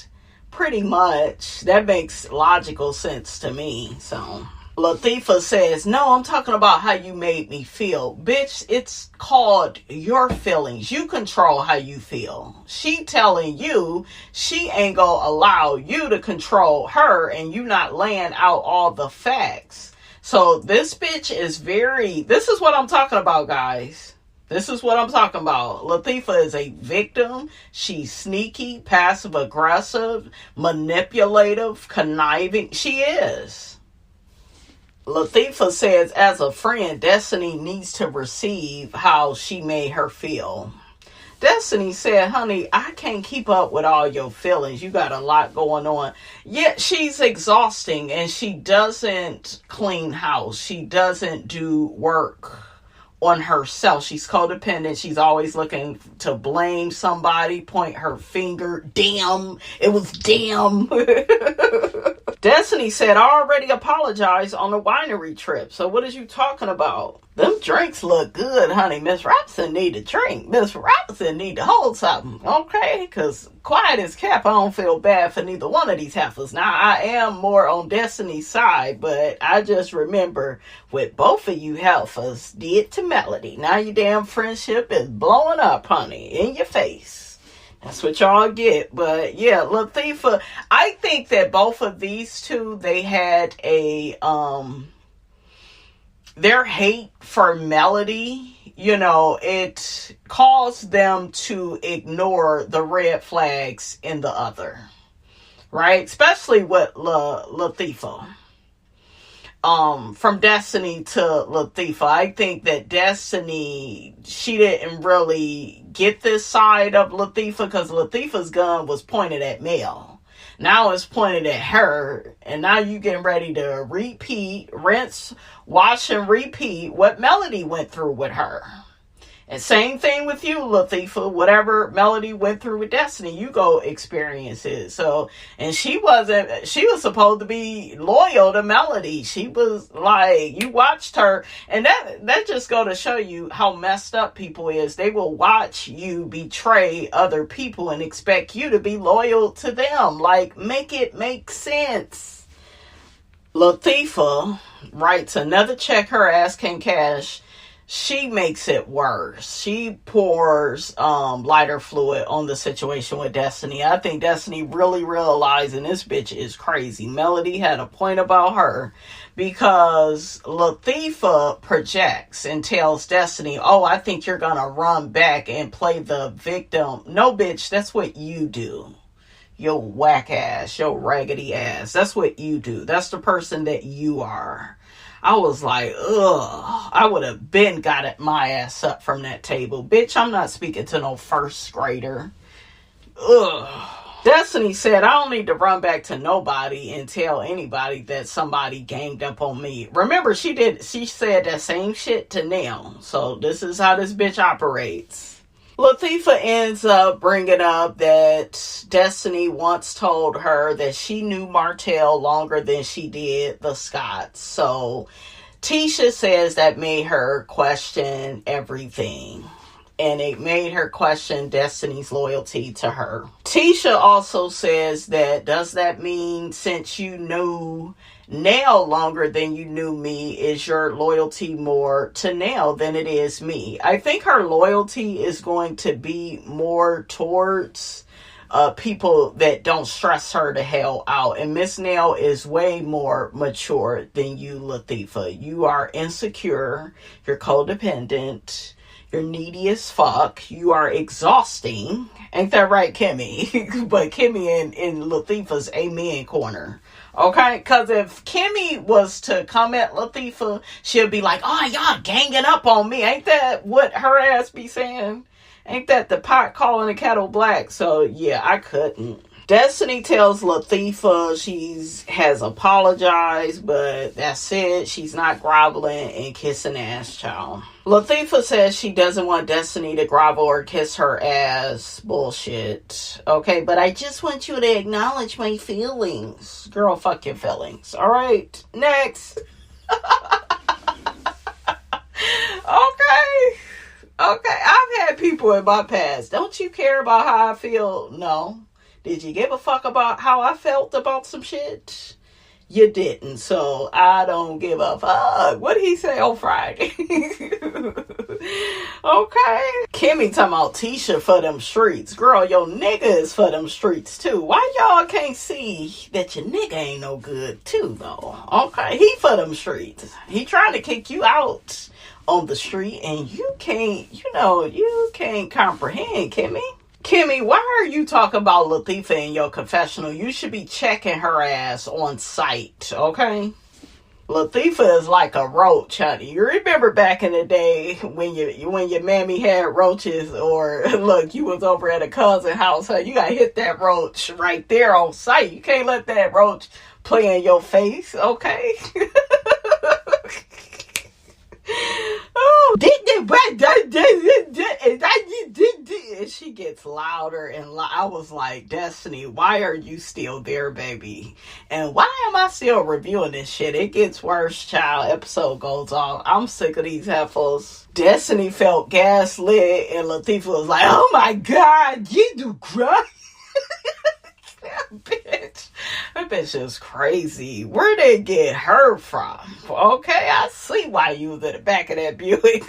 Pretty much. That makes logical sense to me. So, Latifah says, no, I'm talking about how you made me feel. Bitch, it's called your feelings. You control how you feel. She telling you she ain't gonna allow you to control her, and you not laying out all the facts. So this bitch is this is what I'm talking about, guys. This is what I'm talking about. Latifah is a victim. She's sneaky, passive-aggressive, manipulative, conniving. She is. Latifah says, as a friend, Destiny needs to receive how she made her feel. Destiny said, honey, I can't keep up with all your feelings. You got a lot going on. Yet she's exhausting, and she doesn't clean house. She doesn't do work on herself. She's codependent. She's always looking to blame somebody, point her finger. Damn, it was damn. Destiny said, I already apologized on the winery trip. So what is you talking about? Them drinks look good, honey. Miss Robinson need to drink. Miss Robinson need to hold something, okay? Because quiet as kept, I don't feel bad for neither one of these heifers. Now, I am more on Destiny's side, but I just remember what both of you heifers did to Melody. Now your damn friendship is blowing up, honey, in your face. That's what y'all get. But yeah, Latifah, I think that both of these two, they had their hate for Melody, it caused them to ignore the red flags in the other, right? Especially with Latifah. From Destiny to Latifah, I think that Destiny, she didn't really get this side of Latifah because Latifah's gun was pointed at Mel. Now it's pointed at her, and now you getting ready to rinse, wash, and repeat what Melody went through with her. And same thing with you, Latifah. Whatever Melody went through with Destiny, you go experience it. So, and she was supposed to be loyal to Melody. She was like, you watched her, and that just go to show you how messed up people is. They will watch you betray other people and expect you to be loyal to them. Like, make it make sense. Latifah writes another check her ass can cash. She makes it worse. She pours lighter fluid on the situation with Destiny. I think Destiny really realizing this bitch is crazy. Melody had a point about her because Latifah projects and tells Destiny, oh, I think you're going to run back and play the victim. No, bitch, that's what you do. Your whack ass, your raggedy ass. That's what you do. That's the person that you are. I was like, ugh, I would have been got my ass up from that table. Bitch, I'm not speaking to no first grader. Ugh. Destiny said, I don't need to run back to nobody and tell anybody that somebody ganged up on me. Remember, she said that same shit to Nell. So this is how this bitch operates. Latifah ends up bringing up that Destiny once told her that she knew Martell longer than she did the Scotts. So Tisha says that made her question everything. And it made her question Destiny's loyalty to her. Tisha also says that, does that mean since you knew Nell longer than you knew me, is your loyalty more to Nell than it is me? I think her loyalty is going to be more towards people that don't stress her to hell out. And Miss Nail is way more mature than you, Latifah. You are insecure. You're codependent. You're needy as fuck. You are exhausting. Ain't that right, Kimmy? But Kimmy in Latifah's amen corner. Okay? Because if Kimmy was to come at Latifah, she'll be like, oh, y'all ganging up on me. Ain't that what her ass be saying? Ain't that the pot calling the kettle black? So, yeah, I couldn't. Destiny tells Latifah she has apologized, but that's it. She's not groveling and kissing ass, child. Latifah says she doesn't want Destiny to grovel or kiss her ass. Bullshit. Okay, but I just want you to acknowledge my feelings. Girl, fuck your feelings. All right, next. Okay, I've had people in my past. Don't you care about how I feel? No. Did you give a fuck about how I felt about some shit? You didn't, so I don't give a fuck. What did he say on Friday? Okay. Kimmy talking about Tisha for them streets. Girl, your nigga is for them streets too. Why y'all can't see that your nigga ain't no good too, though? Okay, he for them streets. He trying to kick you out on the street, and you can't comprehend, Kimmy. Kimmy, why are you talking about Latifah in your confessional? You should be checking her ass on site, okay? Latifah is like a roach, honey. You remember back in the day when your mammy had roaches, or look, you was over at a cousin house, huh? You gotta hit that roach right there on site. You can't let that roach play in your face, okay? Oh, and she gets louder and I was like, Destiny, why are you still there, baby? And why am I still reviewing this shit? It gets worse, child. Episode goes on. I'm sick of these heifers. Destiny felt gaslit and Latifah was like, oh my God, you do cry. That bitch is crazy. Where'd they get her from? Okay, I see why you was in the back of that Buick.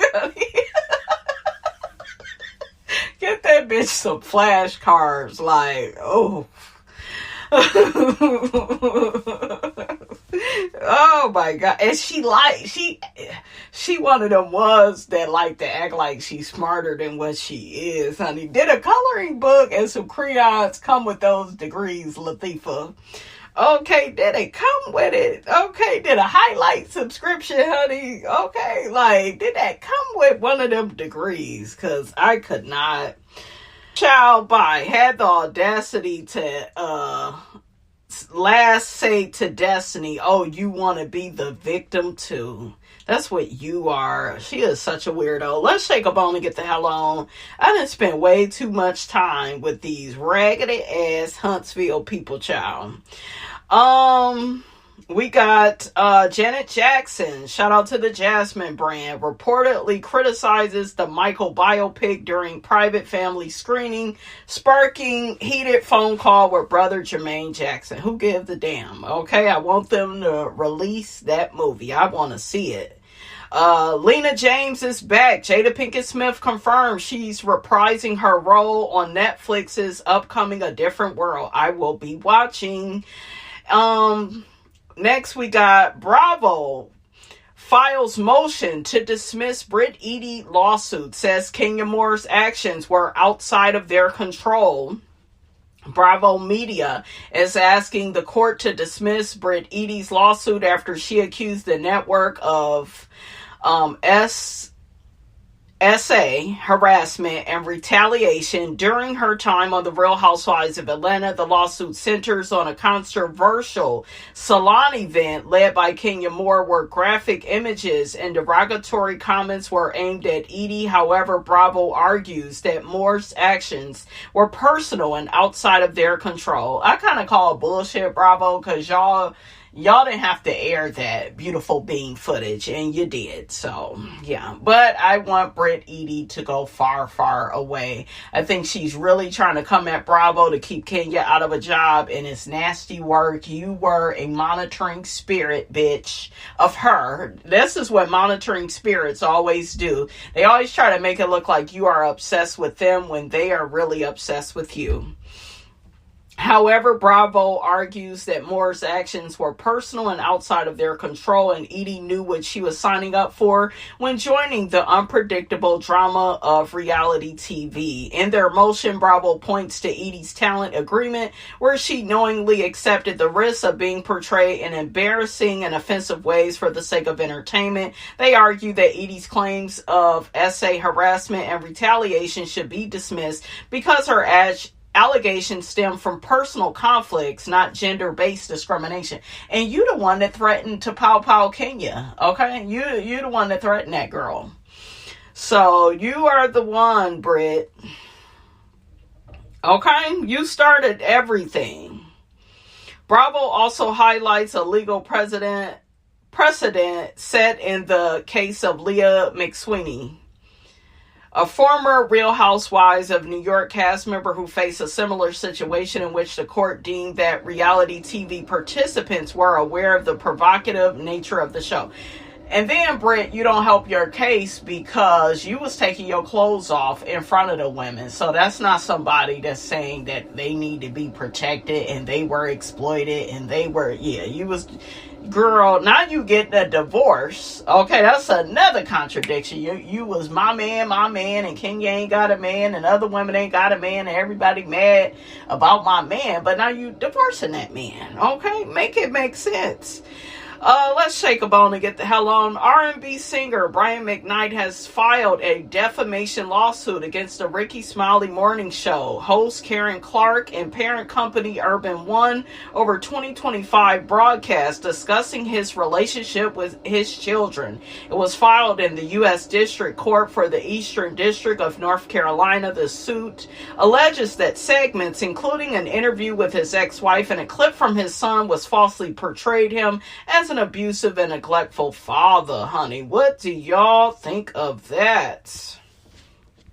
Get that bitch some flashcards. Like, oh. Oh my God. And she one of them ones that like to act like she's smarter than what she is, honey. Did a coloring book and some crayons come with those degrees, Latifah? Okay, did it come with it? Okay, did a highlight subscription, honey? Okay, like, did that come with one of them degrees? Because I could not. Child, bye. Had the audacity to last say to Destiny, oh, you want to be the victim too. That's what you are. She is such a weirdo. Let's shake a bone and get the hell on. I done spent way too much time with these raggedy ass Huntsville people, child. We got Janet Jackson, shout out to the Jasmine brand, reportedly criticizes the Michael biopic during private family screening, sparking heated phone call with brother Jermaine Jackson. Who gives a damn? Okay, I want them to release that movie. I want to see it. Lena James is back. Jada Pinkett Smith confirmed she's reprising her role on Netflix's upcoming A Different World. I will be watching. Next, we got Bravo files motion to dismiss Britt Eady lawsuit, says Kimmy and Maurice actions were outside of their control. Bravo Media is asking the court to dismiss Britt Eady's lawsuit after she accused the network of SA harassment and retaliation during her time on The Real Housewives of Atlanta. The lawsuit centers on a controversial salon event led by Kenya Moore where graphic images and derogatory comments were aimed at Eady. However, Bravo argues that Moore's actions were personal and outside of their control. I kind of call it bullshit, Bravo, because y'all didn't have to air that beautiful being footage, and you did. So, yeah. But I want Britt Eady to go far, far away. I think she's really trying to come at Bravo to keep Kenya out of a job, and it's nasty work. You were a monitoring spirit, bitch, of her. This is what monitoring spirits always do. They always try to make it look like you are obsessed with them when they are really obsessed with you. However, Bravo argues that Moore's actions were personal and outside of their control, and Edie knew what she was signing up for when joining the unpredictable drama of reality TV. In their motion, Bravo points to Edie's talent agreement, where she knowingly accepted the risk of being portrayed in embarrassing and offensive ways for the sake of entertainment. They argue that Edie's claims of SA harassment and retaliation should be dismissed because her allegations stem from personal conflicts, not gender-based discrimination. And you the one that threatened to pow Kenya, okay? You the one that threatened that girl. So you are the one, Britt. Okay? You started everything. Bravo also highlights a legal precedent set in the case of Leah McSweeney, a former Real Housewives of New York cast member who faced a similar situation in which the court deemed that reality TV participants were aware of the provocative nature of the show. And then, Britt, you don't help your case because you was taking your clothes off in front of the women. So that's not somebody that's saying that they need to be protected and they were exploited and they were, you was... Girl, now you get a divorce. Okay, that's another contradiction. You was my man, and Kenya ain't got a man, and other women ain't got a man, and everybody mad about my man, but now you divorcing that man. Okay, make it make sense. Let's shake a bone and get the hell on. R&B singer Brian McKnight has filed a defamation lawsuit against the Ricky Smiley Morning Show host Karen Clark and parent company Urban One over 2025 broadcast discussing his relationship with his children. It was filed in the U.S. District Court for the Eastern District of North Carolina. The suit alleges that segments, including an interview with his ex-wife and a clip from his son, was falsely portrayed him as an abusive and neglectful father, honey. What do y'all think of that?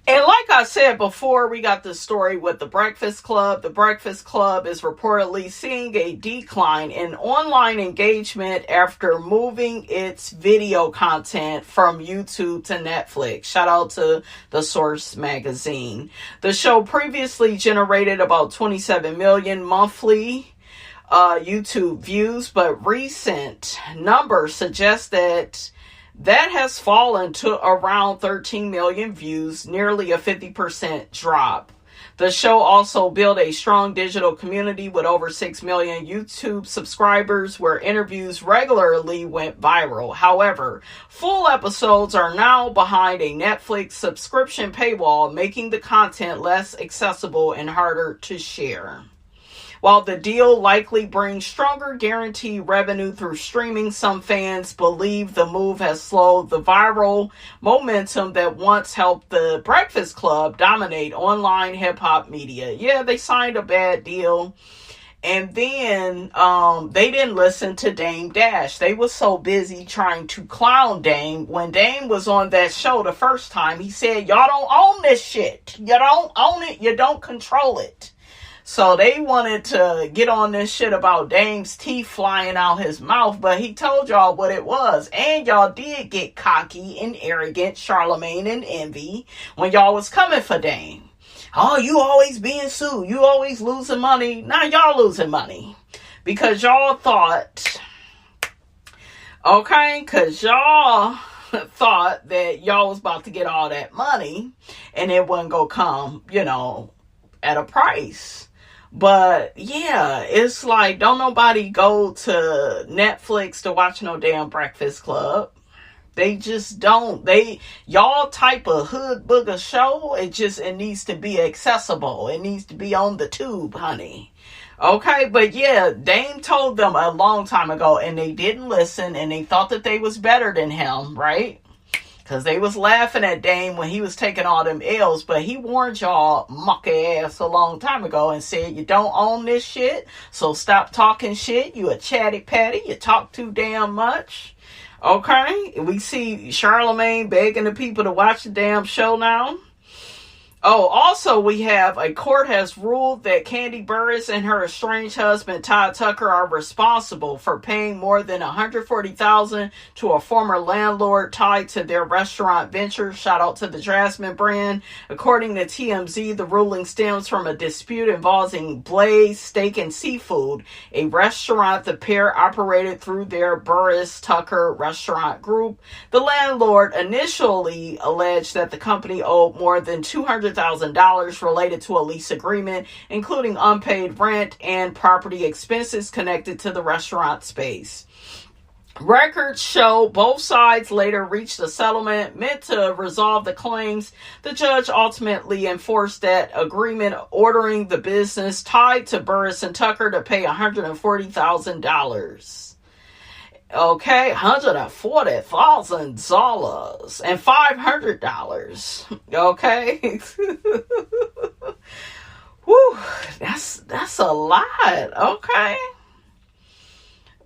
And like I said before, we got the story with the Breakfast Club. The Breakfast Club is reportedly seeing a decline in online engagement after moving its video content from YouTube to Netflix. Shout out to The Source magazine. The show previously generated about 27 million monthly YouTube views, but recent numbers suggest that has fallen to around 13 million views, nearly a 50% drop. The show also built a strong digital community with over 6 million YouTube subscribers, where interviews regularly went viral. However, full episodes are now behind a Netflix subscription paywall, making the content less accessible and harder to share. While the deal likely brings stronger guaranteed revenue through streaming, some fans believe the move has slowed the viral momentum that once helped the Breakfast Club dominate online hip-hop media. Yeah, they signed a bad deal. And then they didn't listen to Dame Dash. They were so busy trying to clown Dame. When Dame was on that show the first time, he said, y'all don't own this shit. You don't own it. You don't control it. So they wanted to get on this shit about Dame's teeth flying out his mouth, but he told y'all what it was. And y'all did get cocky and arrogant, Charlemagne and Envy, when y'all was coming for Dame. Oh, you always being sued. You always losing money. Now y'all losing money. Because y'all thought, okay, because y'all thought that y'all was about to get all that money and it wasn't going to come, at a price. But yeah, it's like, don't nobody go to Netflix to watch no damn Breakfast Club. They just don't. Y'all type of hood booger show, it needs to be accessible. It needs to be on the tube, honey. Okay, but yeah, Dame told them a long time ago and they didn't listen and they thought that they was better than him, right? Because they was laughing at Dame when he was taking all them L's, but he warned y'all mucky ass a long time ago and said, you don't own this shit, so stop talking shit. You a chatty patty. You talk too damn much. Okay? We see Charlemagne begging the people to watch the damn show now. Oh, also we have a court has ruled that Candy Burris and her estranged husband Todd Tucker are responsible for paying more than $140,000 to a former landlord tied to their restaurant venture. Shout out to the Jasmine brand. According to TMZ, the ruling stems from a dispute involving Blaze Steak and Seafood, a restaurant the pair operated through their Burris Tucker restaurant group. The landlord initially alleged that the company owed more than $200,000 related to a lease agreement, including unpaid rent and property expenses connected to the restaurant space. Records show both sides later reached a settlement meant to resolve the claims. The judge ultimately enforced that agreement, ordering the business tied to Burris and Tucker to pay $140,000. Okay, $140,000 and $500. Okay. Whew, that's a lot. Okay.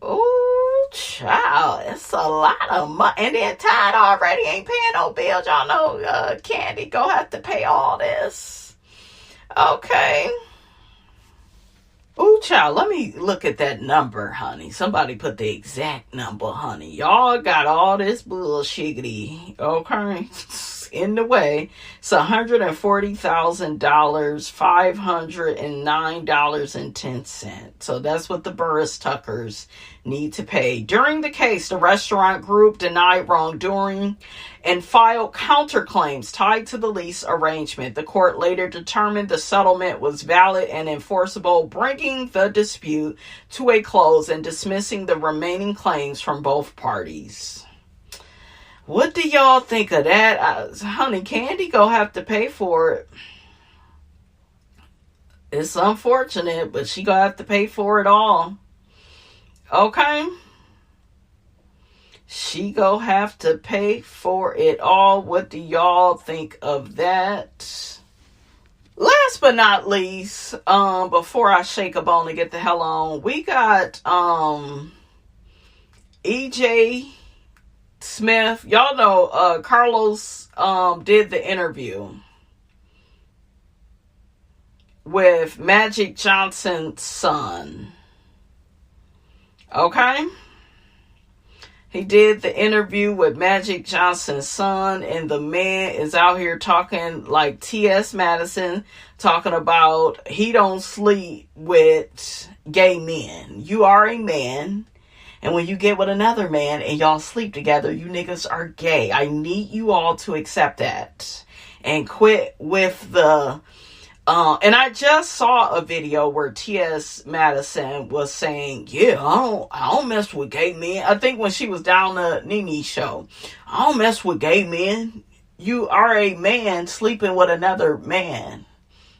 Ooh, child, it's a lot of money. And then Todd already ain't paying no bills. Y'all know Candy go have to pay all this. Okay. Ooh, child, let me look at that number, honey. Somebody put the exact number, honey. Y'all got all this bullshiggity, okay, in the way. It's $140,000, $509.10. So that's what the Burris Tuckers need to pay. During the case, the restaurant group denied wrongdoing and filed counterclaims tied to the lease arrangement. The court later determined the settlement was valid and enforceable, bringing the dispute to a close and dismissing the remaining claims from both parties. What do y'all think of that? Honey, Candy gonna have to pay for it. It's unfortunate, but she gonna have to pay for it all. Okay? She gonna have to pay for it all. What do y'all think of that? Last but not least, before I shake a bone and get the hell on, we got EJ Smith. Y'all know Carlos did the interview with Magic Johnson's son. Okay? He did the interview with Magic Johnson's son, and the man is out here talking like T.S. Madison, talking about he don't sleep with gay men. You are a man, and when you get with another man and y'all sleep together, you niggas are gay. I need you all to accept that and quit with the and I just saw a video where T.S. Madison was saying, yeah, I don't mess with gay men. I think when she was down the Nene show, I don't mess with gay men. You are a man sleeping with another man.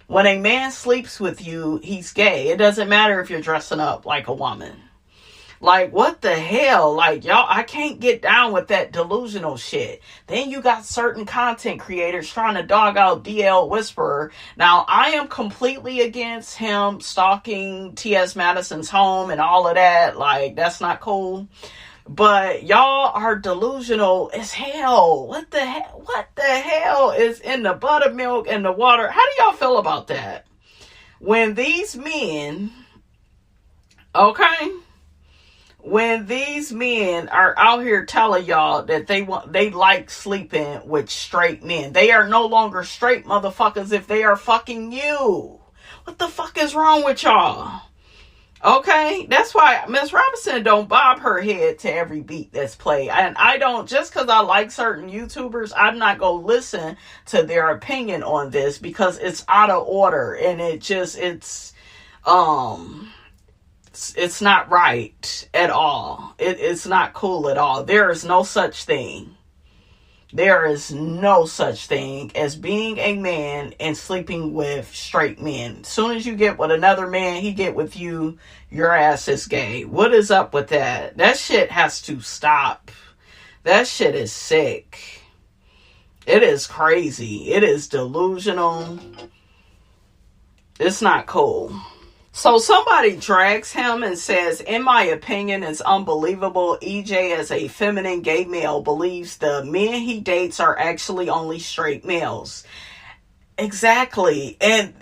When a man sleeps with you, he's gay. It doesn't matter if you're dressing up like a woman. Like, what the hell? Like, y'all, I can't get down with that delusional shit. Then you got certain content creators trying to dog out DL Whisperer. Now, I am completely against him stalking T.S. Madison's home and all of that. Like, that's not cool. But y'all are delusional as hell. What the hell is in the buttermilk and the water? How do y'all feel about that? When these men, okay, when these men are out here telling y'all that they like sleeping with straight men, they are no longer straight motherfuckers if they are fucking you. What the fuck is wrong with y'all? Okay, that's why Miss Robinson don't bob her head to every beat that's played. And I don't, just because I like certain YouTubers, I'm not going to listen to their opinion on this because it's out of order and it's not right at all. It's not cool at all. There is no such thing. There is no such thing as being a man and sleeping with straight men. As soon as you get with another man, he get with you, your ass is gay. What is up with that? That shit has to stop. That shit is sick. It is crazy. It is delusional. It's not cool. So somebody drags him and says, in my opinion, it's unbelievable. EJ, as a feminine gay male, believes the men he dates are actually only straight males. Exactly. And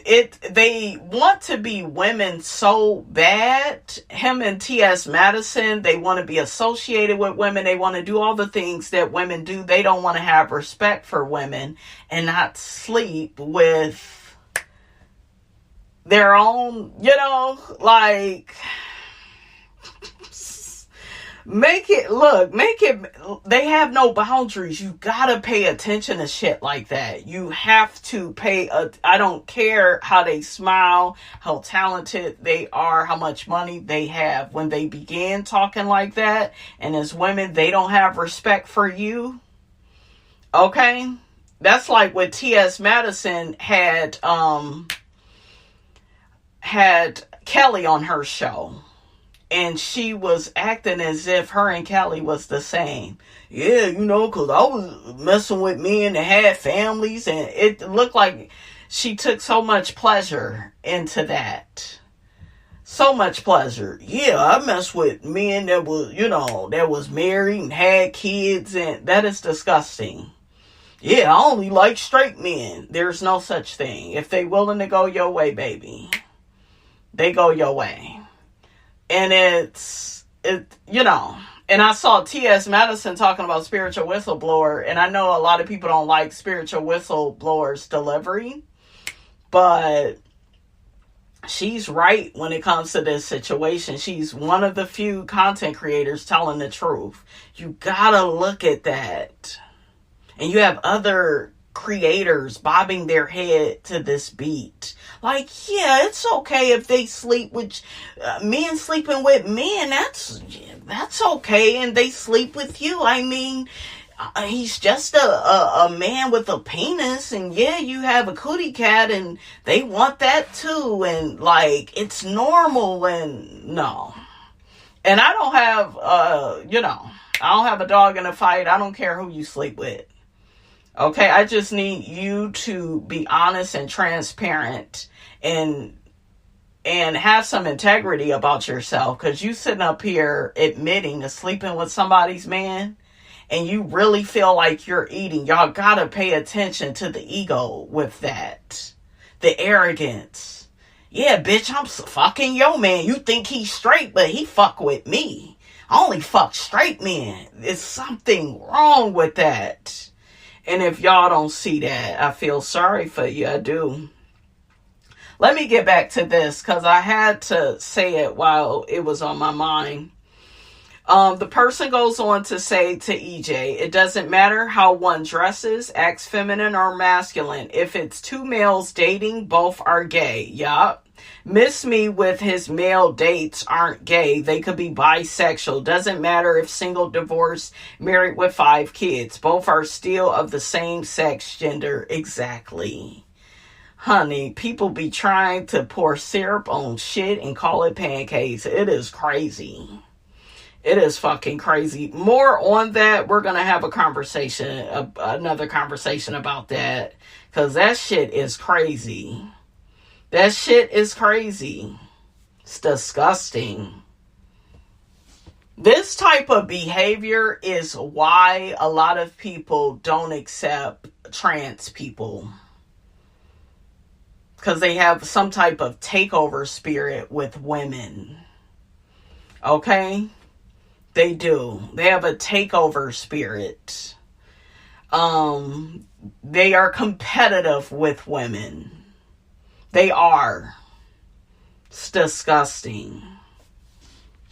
they want to be women so bad. Him and T.S. Madison, they want to be associated with women. They want to do all the things that women do. They don't want to have respect for women and not sleep with their own, like, they have no boundaries. You gotta pay attention to shit like that. You have to I don't care how they smile, how talented they are, how much money they have. When they begin talking like that, and as women, they don't have respect for you. Okay? That's like what T.S. Madison had Kelly on her show. And she was acting as if her and Kelly was the same. Yeah, because I was messing with men that had families. And it looked like she took so much pleasure into that. So much pleasure. Yeah, I messed with men that was married and had kids. And that is disgusting. Yeah, I only like straight men. There's no such thing. If they willing to go your way, baby, they go your way. And and I saw T.S. Madison talking about spiritual whistleblower, and I know a lot of people don't like spiritual whistleblowers' delivery, but she's right when it comes to this situation. She's one of the few content creators telling the truth. You gotta look at that. And you have other creators bobbing their head to this beat. Like, yeah, it's okay if they sleep with men sleeping with men. That's okay, and they sleep with you. I mean, he's just a man with a penis, and yeah, you have a cootie cat, and they want that too, and like it's normal. And no, and I don't have I don't have a dog in a fight. I don't care who you sleep with. Okay, I just need you to be honest and transparent and have some integrity about yourself, because you sitting up here admitting to sleeping with somebody's man and you really feel like you're eating. Y'all gotta pay attention to the ego with that. The arrogance. Yeah, bitch, I'm fucking your man. You think he's straight, but he fuck with me. I only fuck straight men. There's something wrong with that. And if y'all don't see that, I feel sorry for you. I do. Let me get back to this, because I had to say it while it was on my mind. The person goes on to say to EJ, it doesn't matter how one dresses, acts feminine or masculine. If it's two males dating, both are gay. Yup. Miss Me with his male dates aren't gay. They could be bisexual. Doesn't matter if single, divorced, married with 5 kids. Both are still of the same sex gender. Exactly. Honey, people be trying to pour syrup on shit and call it pancakes. It is crazy. It is fucking crazy. More on that. We're going to have another conversation about that, because that shit is crazy. That shit is crazy. It's disgusting. This type of behavior is why a lot of people don't accept trans people. Because they have some type of takeover spirit with women. Okay? They do. They have a takeover spirit. They are competitive with women. They are. It's disgusting.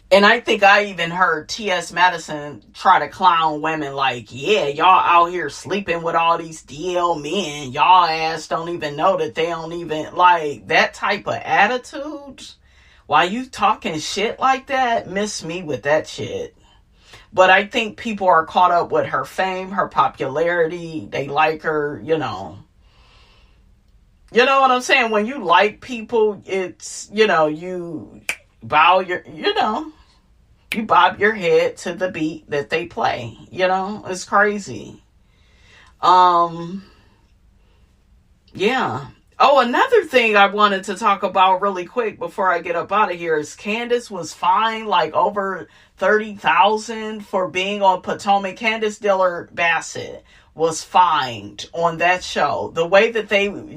And I think I even heard T.S. Madison try to clown women like, yeah, y'all out here sleeping with all these DL men. Y'all ass don't even know that they don't even, like, that type of attitude. Why you talking shit like that? Miss me with that shit. But I think people are caught up with her fame, her popularity. They like her, You know what I'm saying? When you like people, it's, you bow you bob your head to the beat that they play. It's crazy. Yeah. Oh, another thing I wanted to talk about really quick before I get up out of here is Candace was fined like over $30,000 for being on Potomac. Candace Dillard Bassett was fined on that show. The way that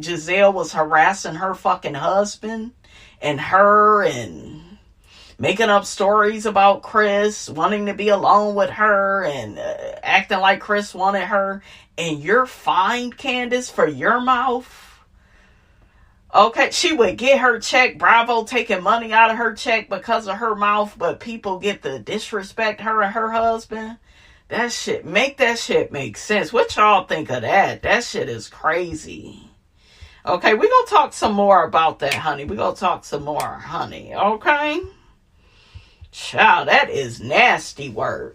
Giselle was harassing her fucking husband and her and making up stories about Chris, wanting to be alone with her and acting like Chris wanted her. And you're fined, Candace, for your mouth? Okay, she would get her check. Bravo taking money out of her check because of her mouth, but people get to disrespect her and her husband. That shit make sense. What y'all think of that? That shit is crazy. Okay, we gonna talk some more about that, honey. We gonna talk some more, honey. Okay? Child, that is nasty work.